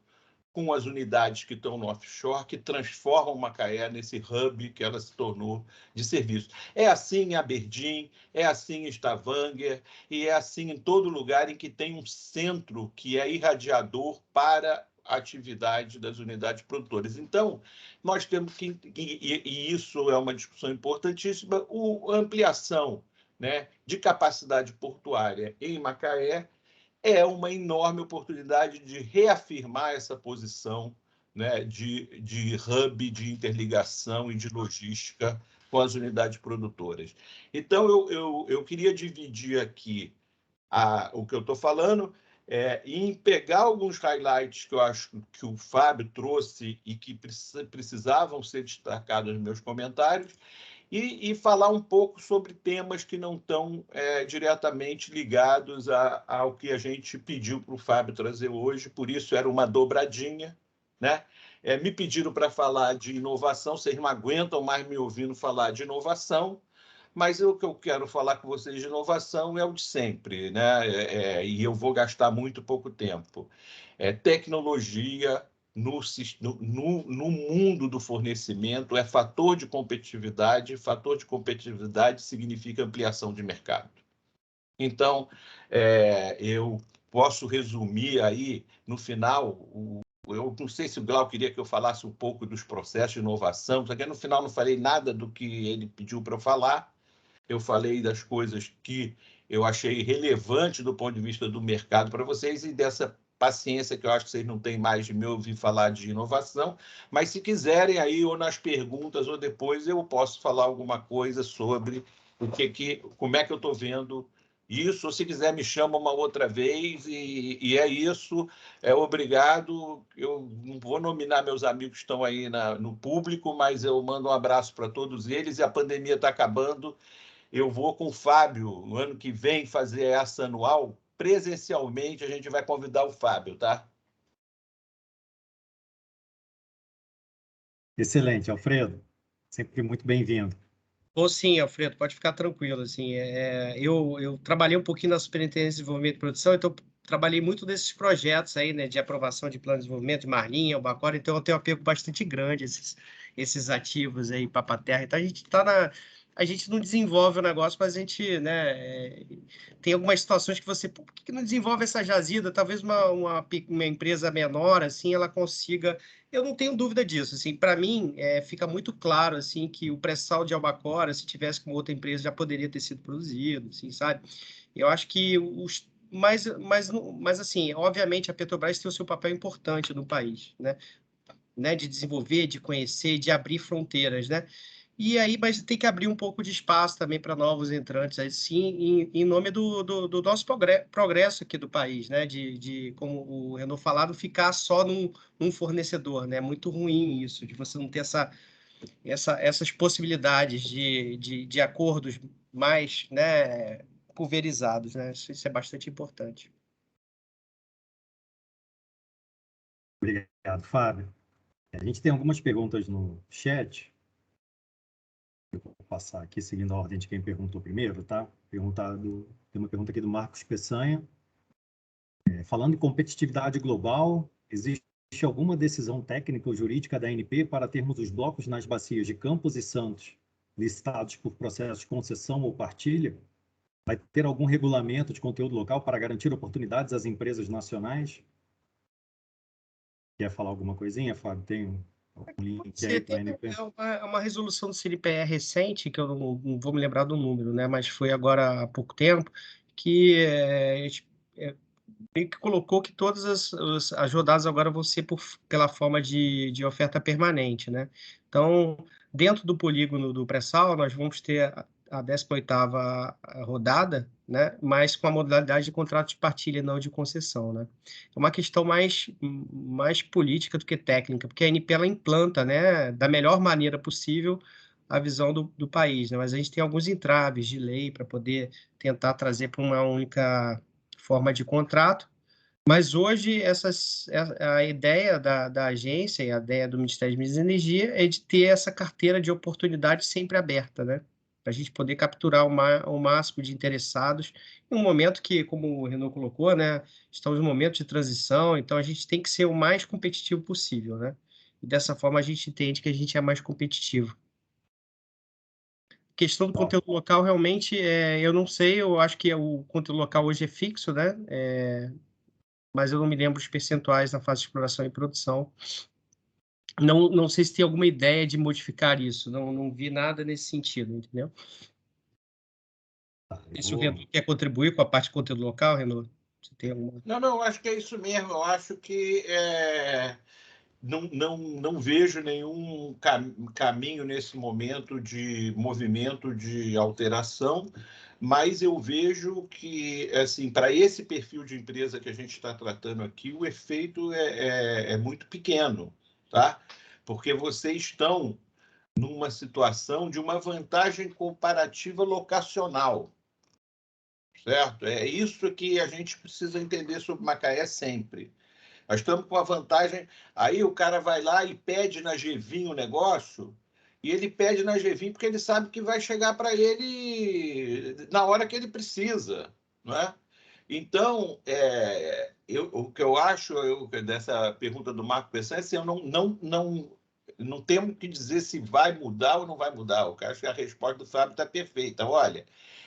com as unidades que estão no offshore, que transformam Macaé nesse hub que ela se tornou de serviço. É assim em Aberdeen, é assim em Stavanger, e é assim em todo lugar em que tem um centro que é irradiador para a atividade das unidades produtoras. Então, nós temos que, e isso é uma discussão importantíssima, a ampliação, né, de capacidade portuária em Macaé é uma enorme oportunidade de reafirmar essa posição, né, de hub de interligação e de logística com as unidades produtoras. Então, eu queria dividir aqui o que eu estou falando em pegar alguns highlights que eu acho que o Fábio trouxe e que precisavam ser destacados nos meus comentários, e falar um pouco sobre temas que não estão diretamente ligados ao que a gente pediu para o Fábio trazer hoje, por isso era uma dobradinha. Né? Me pediram para falar de inovação, vocês não aguentam mais me ouvindo falar de inovação, mas o que eu quero falar com vocês de inovação é o de sempre, né? E eu vou gastar muito pouco tempo. Tecnologia no mundo do fornecimento é fator de competitividade significa ampliação de mercado. Então, eu posso resumir aí, no final, eu não sei se o Glau queria que eu falasse um pouco dos processos de inovação, porque no final não falei nada do que ele pediu para eu falar, eu falei das coisas que eu achei relevante do ponto de vista do mercado para vocês e dessa paciência que eu acho que vocês não têm mais de me ouvir falar de inovação, mas se quiserem aí, ou nas perguntas, ou depois, eu posso falar alguma coisa sobre como é que eu estou vendo isso, ou se quiser me chama uma outra vez, e é isso, obrigado, eu não vou nominar meus amigos que estão aí no público, mas eu mando um abraço para todos eles, e a pandemia está acabando, eu vou com o Fábio, no ano que vem, fazer essa anual, presencialmente, a gente vai convidar o Fábio, tá? Excelente, Alfredo. Sempre muito bem-vindo. Sim, Alfredo, pode ficar tranquilo. Assim, eu trabalhei um pouquinho na Superintendência de Desenvolvimento e Produção, então trabalhei muito desses projetos aí, né, de aprovação de plano de desenvolvimento, de Marlinha, Albacora, então eu tenho um apego bastante grande esses ativos aí, Papa-Terra. Então a gente não desenvolve o negócio, mas a gente, né, tem algumas situações que você, por que não desenvolve essa jazida? Talvez uma empresa menor, assim, ela consiga. Eu não tenho dúvida disso, assim, para mim, fica muito claro, assim, que o pré-sal de Albacora, se tivesse com outra empresa, já poderia ter sido produzido, assim, sabe? Eu acho que mas assim, obviamente a Petrobras tem o seu papel importante no país, né, de desenvolver, de conhecer, de abrir fronteiras, né? E aí, mas tem que abrir um pouco de espaço também para novos entrantes, assim, em nome do nosso progresso aqui do país, né? Como o Renault falado, ficar só num fornecedor, né? É muito ruim isso, de você não ter essas possibilidades de acordos mais, né, pulverizados, né? Isso é bastante importante. Obrigado, Fábio. A gente tem algumas perguntas no chat. Eu vou passar aqui, seguindo a ordem de quem perguntou primeiro, tá? Tem uma pergunta aqui do Marcos Peçanha. Falando em competitividade global, existe alguma decisão técnica ou jurídica da ANP para termos os blocos nas bacias de Campos e Santos licitados por processo de concessão ou partilha? Vai ter algum regulamento de conteúdo local para garantir oportunidades às empresas nacionais? Quer falar alguma coisinha, Fábio? Tem um link aí para a ANP? É uma resolução do CNPE recente, que eu não vou me lembrar do número, né? Mas foi agora há pouco tempo, que meio que colocou que todas as rodadas agora vão ser pela forma de oferta permanente, né? Então, dentro do polígono do pré-sal, nós vamos ter a 18ª rodada, né? Mas com a modalidade de contrato de partilha, não de concessão, né? É uma questão mais política do que técnica, porque a ANP ela implanta, né, da melhor maneira possível a visão do país, né? Mas a gente tem alguns entraves de lei para poder tentar trazer para uma única forma de contrato, mas hoje a ideia da agência e a ideia do Ministério de Minas e Energia é de ter essa carteira de oportunidade sempre aberta, né? Para a gente poder capturar o máximo de interessados em um momento que, como o Renault colocou, né, estamos em um momento de transição, então a gente tem que ser o mais competitivo possível, né? E dessa forma a gente entende que a gente é mais competitivo. Questão do conteúdo local, realmente, eu não sei, eu acho que o conteúdo local hoje é fixo, né? Mas eu não me lembro os percentuais na fase de exploração e produção. Não sei se tem alguma ideia de modificar isso, não vi nada nesse sentido, entendeu? E se o Renato quer contribuir com a parte de conteúdo local, Renato? Você tem alguma... Não, eu acho que é isso mesmo. Eu acho que não vejo nenhum caminho nesse momento de movimento de alteração, mas eu vejo que, assim, para esse perfil de empresa que a gente está tratando aqui, o efeito é muito pequeno, tá? Porque vocês estão numa situação de uma vantagem comparativa locacional, certo? É isso que a gente precisa entender sobre Macaé sempre. Nós estamos com a vantagem. Aí o cara vai lá e pede na Gevin o negócio, e ele pede na Gevin porque ele sabe que vai chegar para ele na hora que ele precisa, não é? Então, o que eu acho dessa pergunta do Marco Pessan é assim, eu não temos que dizer se vai mudar ou não vai mudar. Eu acho que a resposta do Fábio está perfeita. Olha,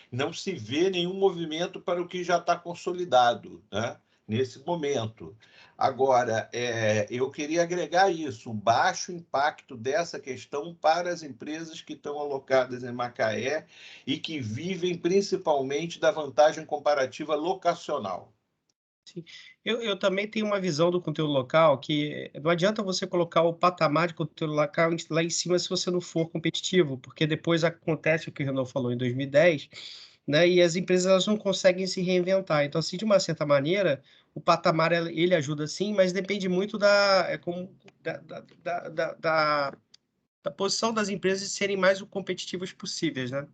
não se vê nenhum movimento para o que já está consolidado, né, nesse momento. Agora, eu queria agregar isso, o baixo impacto dessa questão para as empresas que estão alocadas em Macaé e que vivem principalmente da vantagem comparativa locacional. Sim. Eu também tenho uma visão do conteúdo local que não adianta você colocar o patamar de conteúdo local lá em cima se você não for competitivo, porque depois acontece o que o Renault falou em 2010, né? E as empresas elas não conseguem se reinventar. Então, assim, de uma certa maneira, o patamar ele ajuda sim, mas depende muito da posição das empresas de serem mais competitivas possíveis, né?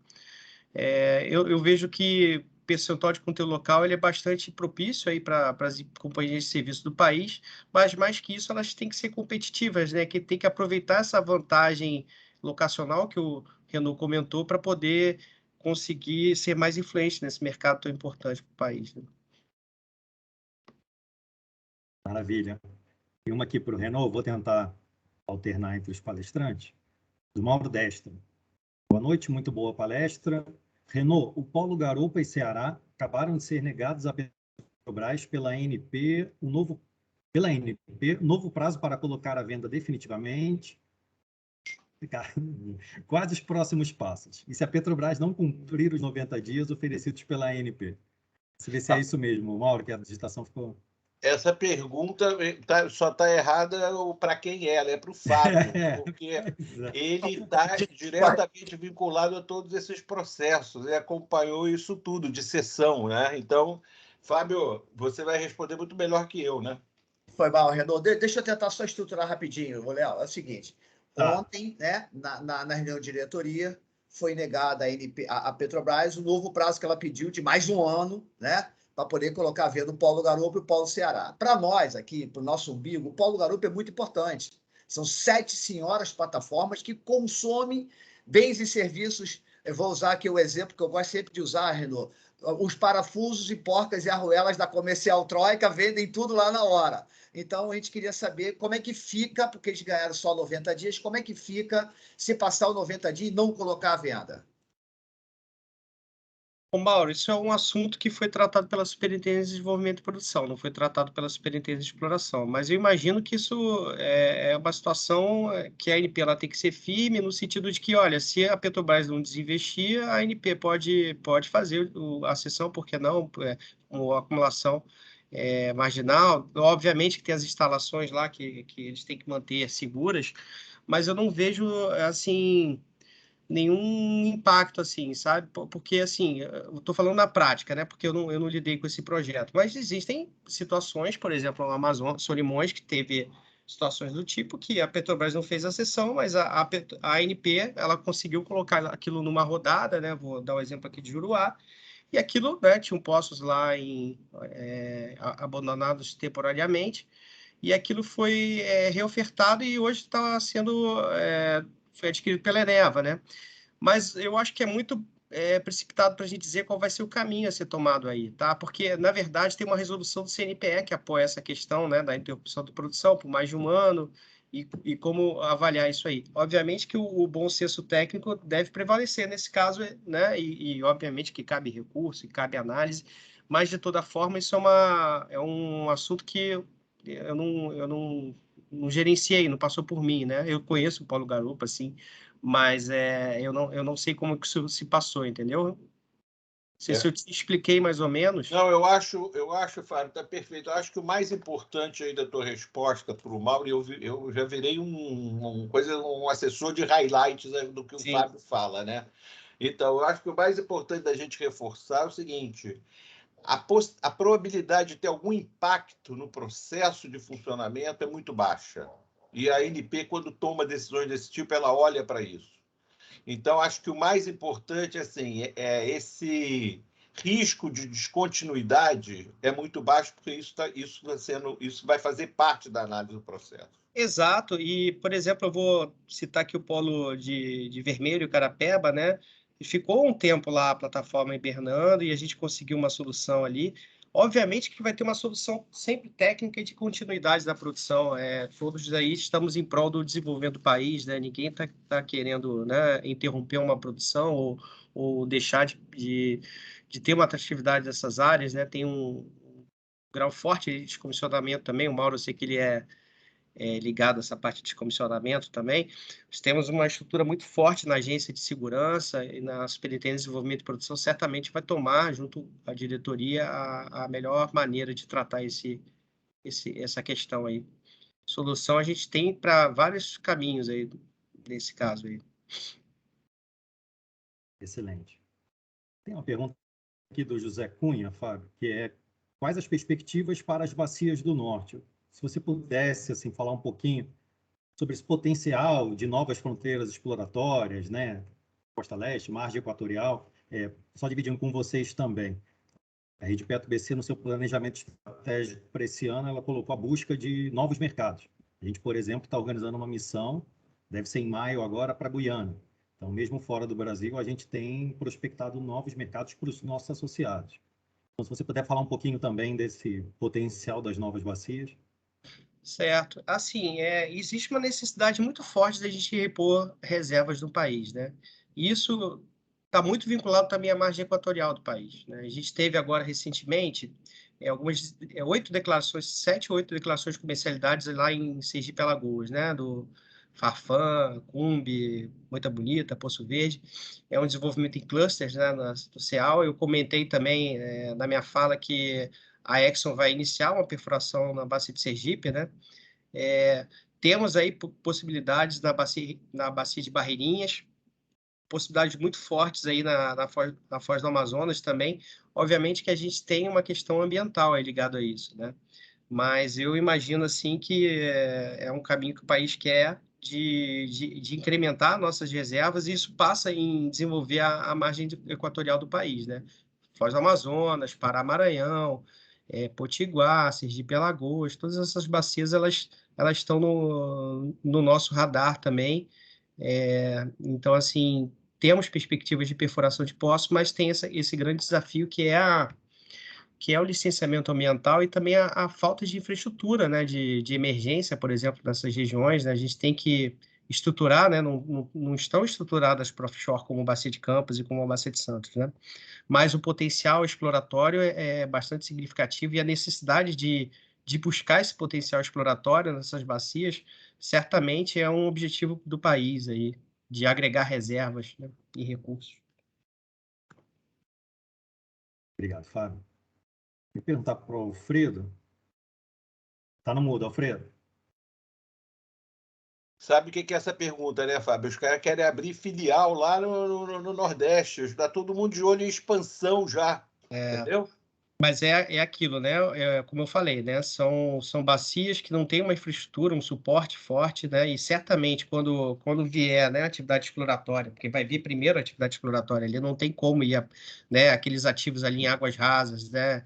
Eu vejo que o percentual de conteúdo local ele é bastante propício aí para as companhias de serviço do país, mas mais que isso, elas têm que ser competitivas, né? Que tem que aproveitar essa vantagem locacional que o Renault comentou para poder conseguir ser mais influente nesse mercado tão importante para o país, né? Maravilha. E uma aqui para o Renault, vou tentar alternar entre os palestrantes. Do Mauro Destra. Boa noite, muito boa palestra. Renault, o Polo Garupa e Ceará acabaram de ser negados à Petrobras pela ANP, novo prazo para colocar à venda definitivamente. Quais os próximos passos? E se a Petrobras não cumprir os 90 dias oferecidos pela ANP? Você vê se é isso mesmo, Mauro, que a digitação ficou... Essa pergunta só está errada para quem ela é para o Fábio, porque ele está diretamente vinculado a todos esses processos e acompanhou isso tudo de sessão, né? Então, Fábio, você vai responder muito melhor que eu, né? Foi mal, Renault. Deixa eu tentar só estruturar rapidinho, Léo. É o seguinte, ontem, né, na reunião de diretoria, foi negada a Petrobras o novo prazo que ela pediu de mais de um ano, né, para poder colocar a venda do Polo Garupa e o Polo Ceará. Para nós aqui, para o nosso umbigo, o Polo Garupa é muito importante. São 7 senhoras plataformas que consomem bens e serviços. Eu vou usar aqui o exemplo que eu gosto sempre de usar, Renault. Os parafusos e porcas e arruelas da Comercial Troika vendem tudo lá na hora. Então, a gente queria saber como é que fica, porque eles ganharam só 90 dias, como é que fica se passar os 90 dias e não colocar a venda? Ô, Mauro, isso é um assunto que foi tratado pela Superintendência de Desenvolvimento e Produção, não foi tratado pela Superintendência de Exploração. Mas eu imagino que isso é uma situação que a ANP ela tem que ser firme, no sentido de que, olha, se a Petrobras não desinvestir, a ANP pode fazer a cessão, por que não? Uma acumulação marginal. Obviamente que tem as instalações lá que eles têm que manter seguras, mas eu não vejo, assim, nenhum impacto, assim, sabe? Porque, assim, eu estou falando na prática, né? Porque eu não lidei com esse projeto. Mas existem situações, por exemplo, o Amazonas, Solimões, que teve situações do tipo que a Petrobras não fez a cessão, mas a ANP, ela conseguiu colocar aquilo numa rodada, né? Vou dar o exemplo aqui de Juruá, e aquilo, né? Tinham poços lá abandonados temporariamente, e aquilo foi reofertado e hoje está sendo... foi adquirido pela Eneva, né? Mas eu acho que é muito precipitado para a gente dizer qual vai ser o caminho a ser tomado aí, tá? Porque, na verdade, tem uma resolução do CNPE que apoia essa questão, né, da interrupção da produção por mais de um ano e como avaliar isso aí. Obviamente que o bom senso técnico deve prevalecer nesse caso, né? E obviamente que cabe recurso e cabe análise, mas, de toda forma, isso é um assunto que eu não gerenciei, não passou por mim, né? Eu conheço o Polo Garupa, assim, mas eu não sei como que isso se passou, entendeu? Não sei se eu te expliquei mais ou menos. Não, eu acho, Fábio, está perfeito. Eu acho que o mais importante aí da tua resposta para o Mauro, eu já virei um assessor de highlights do que o Sim. Fábio fala, né? Então, eu acho que o mais importante da gente reforçar é o seguinte: a probabilidade de ter algum impacto no processo de funcionamento é muito baixa. E a ANP, quando toma decisões desse tipo, ela olha para isso. Então, acho que o mais importante assim, esse risco de descontinuidade é muito baixo, porque isso vai fazer parte da análise do processo. Exato, e, por exemplo, eu vou citar aqui o polo de Vermelho, Carapeba, né? E ficou um tempo lá a plataforma hibernando e a gente conseguiu uma solução ali. Obviamente que vai ter uma solução sempre técnica e de continuidade da produção. Todos aí estamos em prol do desenvolvimento do país, né? Ninguém está querendo, né, interromper uma produção ou deixar de ter uma atratividade dessas áreas, né? Tem um grau forte de comissionamento também. O Mauro, eu sei que ele é ligado a essa parte de comissionamento também. Nós temos uma estrutura muito forte na agência de segurança e na Superintendência de Desenvolvimento e Produção, certamente vai tomar, junto à diretoria, a melhor maneira de tratar essa questão aí. Solução a gente tem para vários caminhos aí, nesse caso aí. Excelente. Tem uma pergunta aqui do José Cunha, Fábio, que é: quais as perspectivas para as bacias do norte? Se você pudesse assim falar um pouquinho sobre esse potencial de novas fronteiras exploratórias, né? Costa Leste, margem equatorial, só dividindo com vocês também. A Rede Petro BC, no seu planejamento estratégico para esse ano, ela colocou a busca de novos mercados. A gente, por exemplo, está organizando uma missão, deve ser em maio agora, para a Guiana. Então, mesmo fora do Brasil, a gente tem prospectado novos mercados para os nossos associados. Então, se você puder falar um pouquinho também desse potencial das novas bacias. Certo. Assim, existe uma necessidade muito forte da gente repor reservas no país, né? Isso está muito vinculado também à margem equatorial do país, né? A gente teve agora, recentemente, algumas 7 ou 8 declarações de comercialidades lá em Sergipe-Alagoas, né? Do Farfã, Cumbe, Moita Bonita, Poço Verde. É um desenvolvimento em clusters, né, do CEAL. Eu comentei também na minha fala que a Exxon vai iniciar uma perfuração na bacia de Sergipe, né? Temos aí possibilidades na bacia de Barreirinhas, possibilidades muito fortes aí na Foz do Amazonas também. Obviamente que a gente tem uma questão ambiental aí ligada a isso, né? Mas eu imagino assim que é um caminho que o país quer de incrementar nossas reservas, e isso passa em desenvolver a margem equatorial do país, né? Foz do Amazonas, Pará, Maranhão, Potiguar, Sergipe, Alagoas, todas essas bacias elas estão no nosso radar também. Então, assim, temos perspectivas de perfuração de poços, mas tem esse grande desafio que é o licenciamento ambiental e também a falta de infraestrutura, né, de emergência, por exemplo, nessas regiões, né? A gente tem que estruturar, né? Não estão estruturadas para offshore como a Bacia de Campos e como a Bacia de Santos, né? Mas o potencial exploratório é bastante significativo, e a necessidade de buscar esse potencial exploratório nessas bacias certamente é um objetivo do país aí, de agregar reservas, né, e recursos. Obrigado, Fábio. Vou perguntar para o Alfredo. Está no mudo, Alfredo? Sabe o que é essa pergunta, né, Fábio? Os caras querem abrir filial lá no Nordeste. Está todo mundo de olho em expansão já. Entendeu? Mas é aquilo, né? Como eu falei, né? São bacias que não têm uma infraestrutura, um suporte forte, né? E certamente quando vier, né, a atividade exploratória, porque vai vir primeiro a atividade exploratória, ele não tem como ir, né, aqueles ativos ali em águas rasas, né?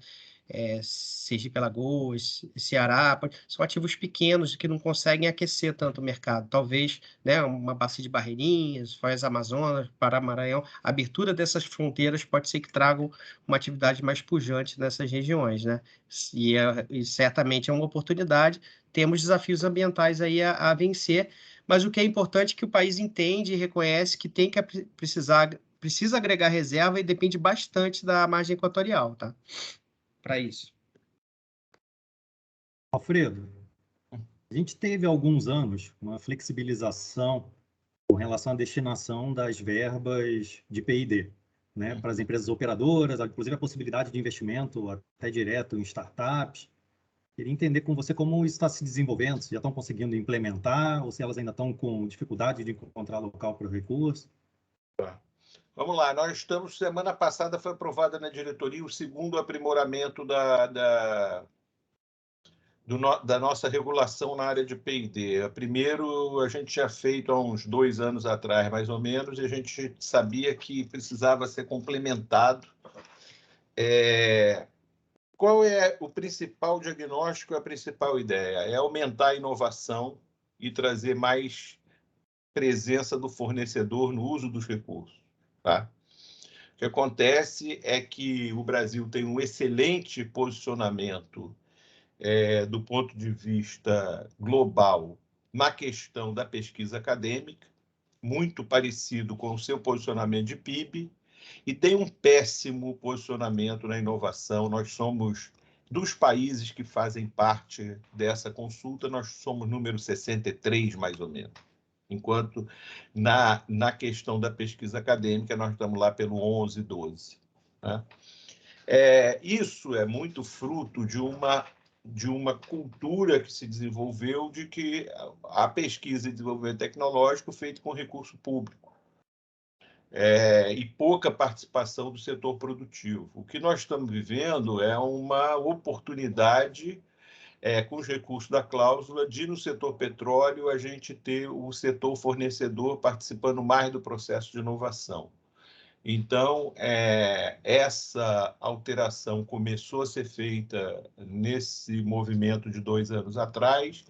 Sergipe, Alagoas, Ceará, são ativos pequenos que não conseguem aquecer tanto o mercado. Talvez, né, uma bacia de Barreirinhas, Foz Amazonas, Pará, Maranhão, a abertura dessas fronteiras pode ser que tragam uma atividade mais pujante nessas regiões, né? E certamente é uma oportunidade. Temos desafios ambientais aí a vencer, mas o que é importante é que o país entende e reconhece que precisa agregar reserva, e depende bastante da margem equatorial, tá? Para isso. Alfredo, a gente teve há alguns anos uma flexibilização com relação à destinação das verbas de P&D, né, para as empresas operadoras, inclusive a possibilidade de investimento até direto em startups. Queria entender com você como isso está se desenvolvendo, se já estão conseguindo implementar ou se elas ainda estão com dificuldade de encontrar local para o recurso. Vamos lá, nós estamos, semana passada foi aprovada na diretoria o segundo aprimoramento da nossa regulação na área de P&D. Primeiro, a gente tinha feito há uns 2 anos atrás, mais ou menos, e a gente sabia que precisava ser complementado. Qual é o principal diagnóstico, a principal ideia? É aumentar a inovação e trazer mais presença do fornecedor no uso dos recursos, tá? O que acontece é que o Brasil tem um excelente posicionamento do ponto de vista global na questão da pesquisa acadêmica, muito parecido com o seu posicionamento de PIB, e tem um péssimo posicionamento na inovação. Nós somos, dos países que fazem parte dessa consulta, nós somos número 63, mais ou menos. Enquanto na questão da pesquisa acadêmica, nós estamos lá pelo 11, 12. Né? Isso é muito fruto de uma cultura que se desenvolveu de que a pesquisa e desenvolvimento tecnológico feito com recurso público. E pouca participação do setor produtivo. O que nós estamos vivendo é uma oportunidade, com os recursos da cláusula, de, no setor petróleo, a gente ter o setor fornecedor participando mais do processo de inovação. Então, essa alteração começou a ser feita nesse movimento de 2 anos atrás,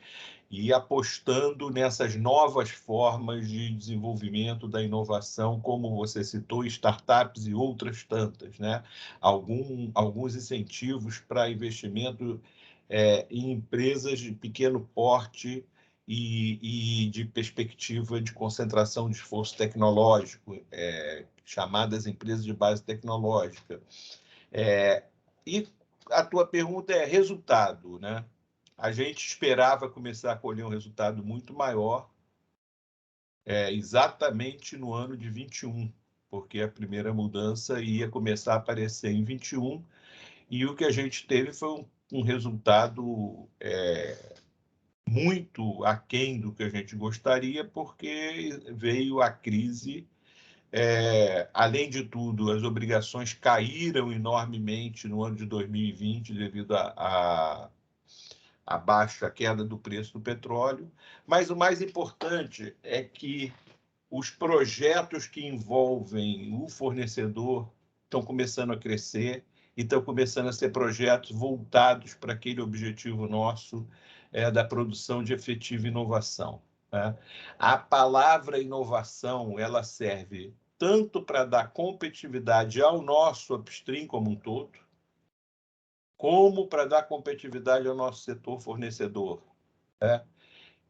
e apostando nessas novas formas de desenvolvimento da inovação, como você citou, startups e outras tantas, né? Alguns incentivos para investimento em empresas de pequeno porte e de perspectiva de concentração de esforço tecnológico, chamadas empresas de base tecnológica. E a tua pergunta é resultado, né? A gente esperava começar a colher um resultado muito maior exatamente no ano de 21, porque a primeira mudança ia começar a aparecer em 21, e o que a gente teve foi um resultado muito aquém do que a gente gostaria, porque veio a crise. Além de tudo, as obrigações caíram enormemente no ano de 2020 devido à baixa queda do preço do petróleo. Mas o mais importante é que os projetos que envolvem o fornecedor estão começando a crescer e estão começando a ser projetos voltados para aquele objetivo nosso da produção de efetiva inovação. Né? A palavra inovação, ela serve tanto para dar competitividade ao nosso upstream como um todo, como para dar competitividade ao nosso setor fornecedor. Né?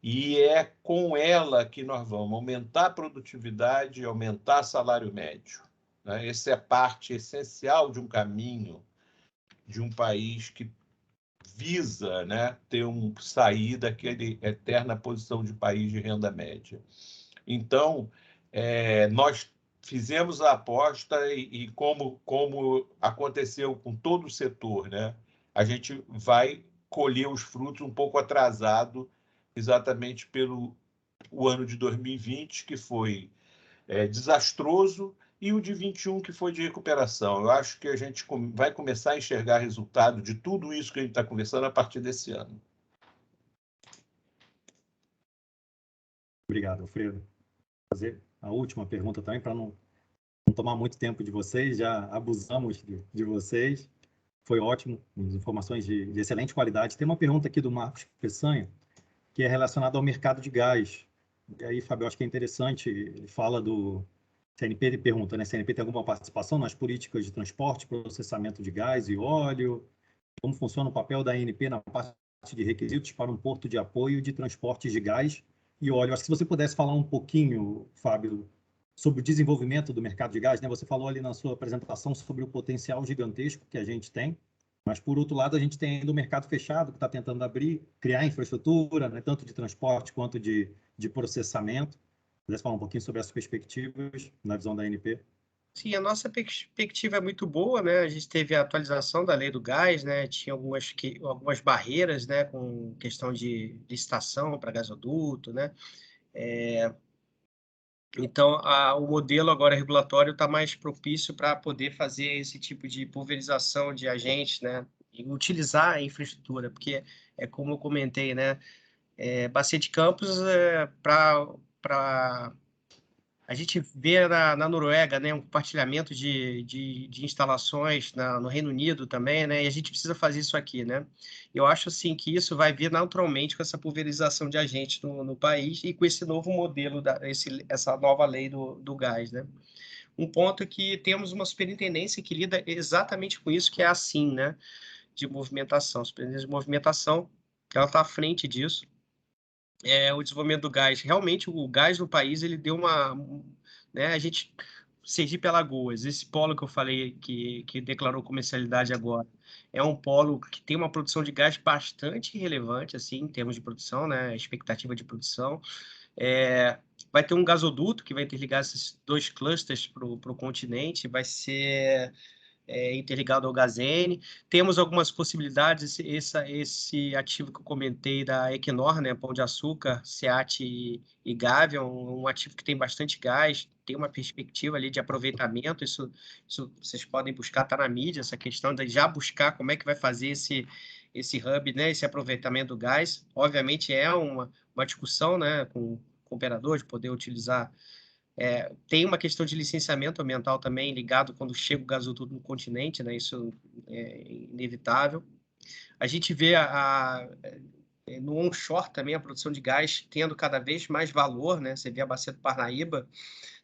E é com ela que nós vamos aumentar a produtividade e aumentar salário médio. Né? Essa é a parte essencial de um caminho de um país que visa, né, sair daquela eterna posição de país de renda média. Então, nós fizemos a aposta e como aconteceu com todo o setor, né, a gente vai colher os frutos um pouco atrasado, exatamente pelo o ano de 2020, que foi desastroso, e o de 21, que foi de recuperação. Eu acho que a gente vai começar a enxergar resultado de tudo isso que a gente está conversando a partir desse ano. Obrigado, Alfredo. Vou fazer a última pergunta também, para não tomar muito tempo de vocês, já abusamos de vocês. Foi ótimo, informações de excelente qualidade. Tem uma pergunta aqui do Marcos Peçanha, que é relacionada ao mercado de gás. E aí, Fábio, eu acho que é interessante, ele fala do CNP, ele pergunta, né, CNP tem alguma participação nas políticas de transporte, processamento de gás e óleo? Como funciona o papel da ANP na parte de requisitos para um porto de apoio de transportes de gás e óleo? Acho que se você pudesse falar um pouquinho, Fábio, sobre o desenvolvimento do mercado de gás, né? Você falou ali na sua apresentação sobre o potencial gigantesco que a gente tem, mas, por outro lado, a gente tem ainda o mercado fechado, que está tentando abrir, criar infraestrutura, né, tanto de transporte quanto de processamento. Pudesse falar um pouquinho sobre essas perspectivas na visão da ANP? Sim, a nossa perspectiva é muito boa, né? A gente teve a atualização da lei do gás, né? Tinha algumas barreiras, né? Com questão de licitação para gasoduto, né? Então, o modelo agora regulatório está mais propício para poder fazer esse tipo de pulverização de agentes, né? E utilizar a infraestrutura, porque é como eu comentei, né? Bacia de Campos, a gente vê na Noruega, né, um compartilhamento de instalações no Reino Unido também, né, e a gente precisa fazer isso aqui, né. Eu acho, assim, que isso vai vir naturalmente com essa pulverização de agentes no país e com esse novo modelo, essa nova lei do gás, né. Um ponto é que temos uma superintendência que lida exatamente com isso, que é assim, né, de movimentação. A superintendência de movimentação, ela está à frente disso. O desenvolvimento do gás. Realmente, o gás no país, ele deu né, a gente, Sergipe Alagoas, esse polo que eu falei que declarou comercialidade agora, é um polo que tem uma produção de gás bastante relevante, assim, em termos de produção, né, expectativa de produção. Vai ter um gasoduto que vai interligar esses dois clusters para o continente, vai ser interligado ao Gazene. Temos algumas possibilidades, esse ativo que eu comentei da Equinor, né, Pão de Açúcar, SEAT e Gávea, um ativo que tem bastante gás, tem uma perspectiva ali de aproveitamento, isso vocês podem buscar, está na mídia, essa questão de já buscar como é que vai fazer esse hub, né, esse aproveitamento do gás. Obviamente é uma discussão, né, com o operador, de poder utilizar. Tem uma questão de licenciamento ambiental também ligado quando chega o gasoduto no continente, né? Isso é inevitável. A gente vê no onshore também a produção de gás tendo cada vez mais valor, né? Você vê a Bacia do Parnaíba,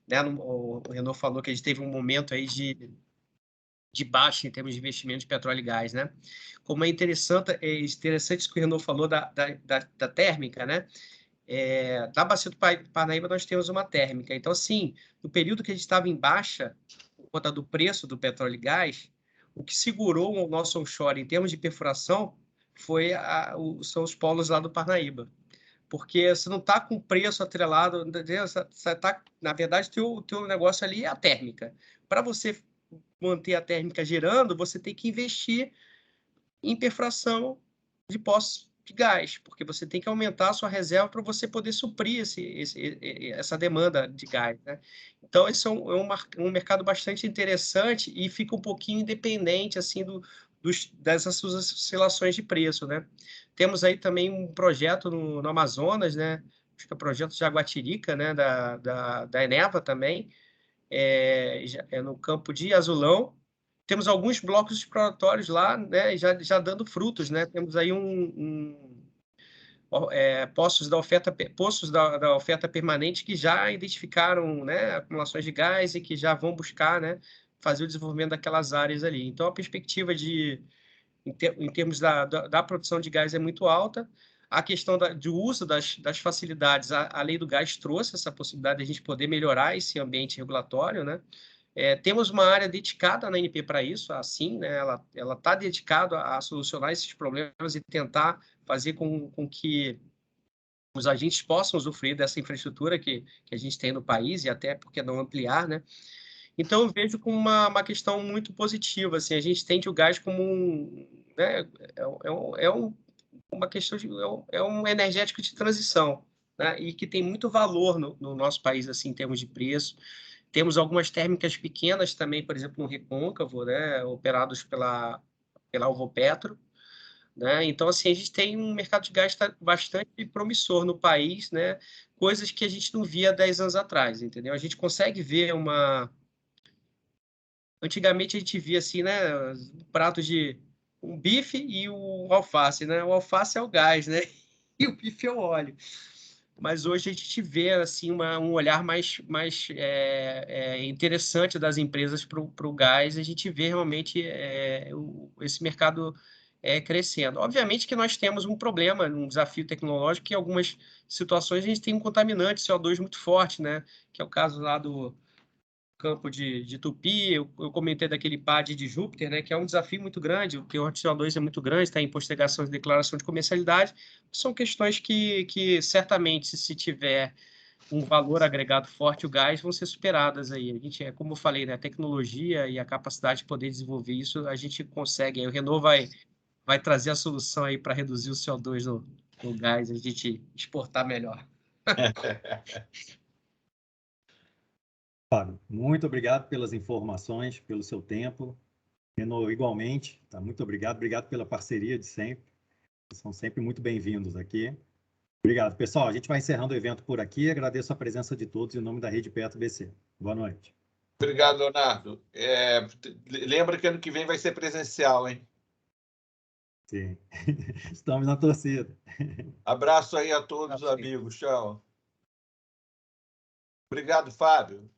né? O Renault falou que a gente teve um momento aí de baixa em termos de investimento de petróleo e gás, né? Como é interessante isso que o Renault falou da térmica, né? Na Bacia do Parnaíba nós temos uma térmica. Então, assim, no período que a gente estava em baixa, por conta do preço do petróleo e gás, o que segurou o nosso onshore em termos de perfuração são os polos lá do Parnaíba. Porque você não está com preço atrelado, você tá, na verdade, o teu negócio ali é a térmica. Para você manter a térmica gerando, você tem que investir em perfuração de poços de gás, porque você tem que aumentar a sua reserva para você poder suprir essa demanda de gás, né? Então, esse é um mercado bastante interessante e fica um pouquinho independente assim, dessas oscilações de preço, né? Temos aí também um projeto no Amazonas, né? Acho que é o projeto Jaguatirica, né? Da Eneva também, no campo de Azulão. Temos alguns blocos exploratórios lá, né, já dando frutos, né? Temos aí poços da oferta permanente que já identificaram, né, acumulações de gás e que já vão buscar, né, fazer o desenvolvimento daquelas áreas ali. Então, a perspectiva em termos da produção de gás é muito alta. A questão do uso das facilidades, a lei do gás trouxe essa possibilidade de a gente poder melhorar esse ambiente regulatório, né? Temos uma área dedicada na ANP para isso, assim, né? Ela está dedicada a solucionar esses problemas e tentar fazer com que os agentes possam usufruir dessa infraestrutura que a gente tem no país e até, por que não, ampliar, né? Então, eu vejo como uma questão muito positiva, assim, a gente entende o gás como né, uma questão um energético de transição, né? E que tem muito valor no nosso país, assim, em termos de preço. Temos algumas térmicas pequenas também, por exemplo, no Recôncavo, né, operados pela Alvopetro, né? Então, assim, a gente tem um mercado de gás bastante promissor no país, né? Coisas que a gente não via 10 anos atrás, entendeu? A gente consegue ver Antigamente a gente via assim, né, pratos de um bife e o alface, né? O alface é o gás, né? E o bife é o óleo. Mas hoje a gente vê assim um olhar mais interessante das empresas para o gás. A gente vê realmente esse mercado crescendo. Obviamente que nós temos um problema, um desafio tecnológico, que em algumas situações a gente tem um contaminante CO2 muito forte, né? Que é o caso lá do campo de Tupi, eu comentei daquele PAD de Júpiter, né, que é um desafio muito grande, o teor de CO2 é muito grande, está em postergação de declaração de comercialidade, são questões que certamente, se tiver um valor agregado forte, o gás, vão ser superadas aí. A gente, como eu falei, né, a tecnologia e a capacidade de poder desenvolver isso, a gente consegue, aí o Renault vai trazer a solução aí para reduzir o CO2 no gás, a gente exportar melhor. Fábio, muito obrigado pelas informações, pelo seu tempo. Renault, igualmente, tá? Muito obrigado. Obrigado pela parceria de sempre. Vocês são sempre muito bem-vindos aqui. Obrigado, pessoal. A gente vai encerrando o evento por aqui. Agradeço a presença de todos em nome da Rede Petro BC. Boa noite. Obrigado, Leonardo. Lembra que ano que vem vai ser presencial, hein? Sim. Estamos na torcida. Abraço aí a todos, amigos. Tchau. Obrigado, Fábio.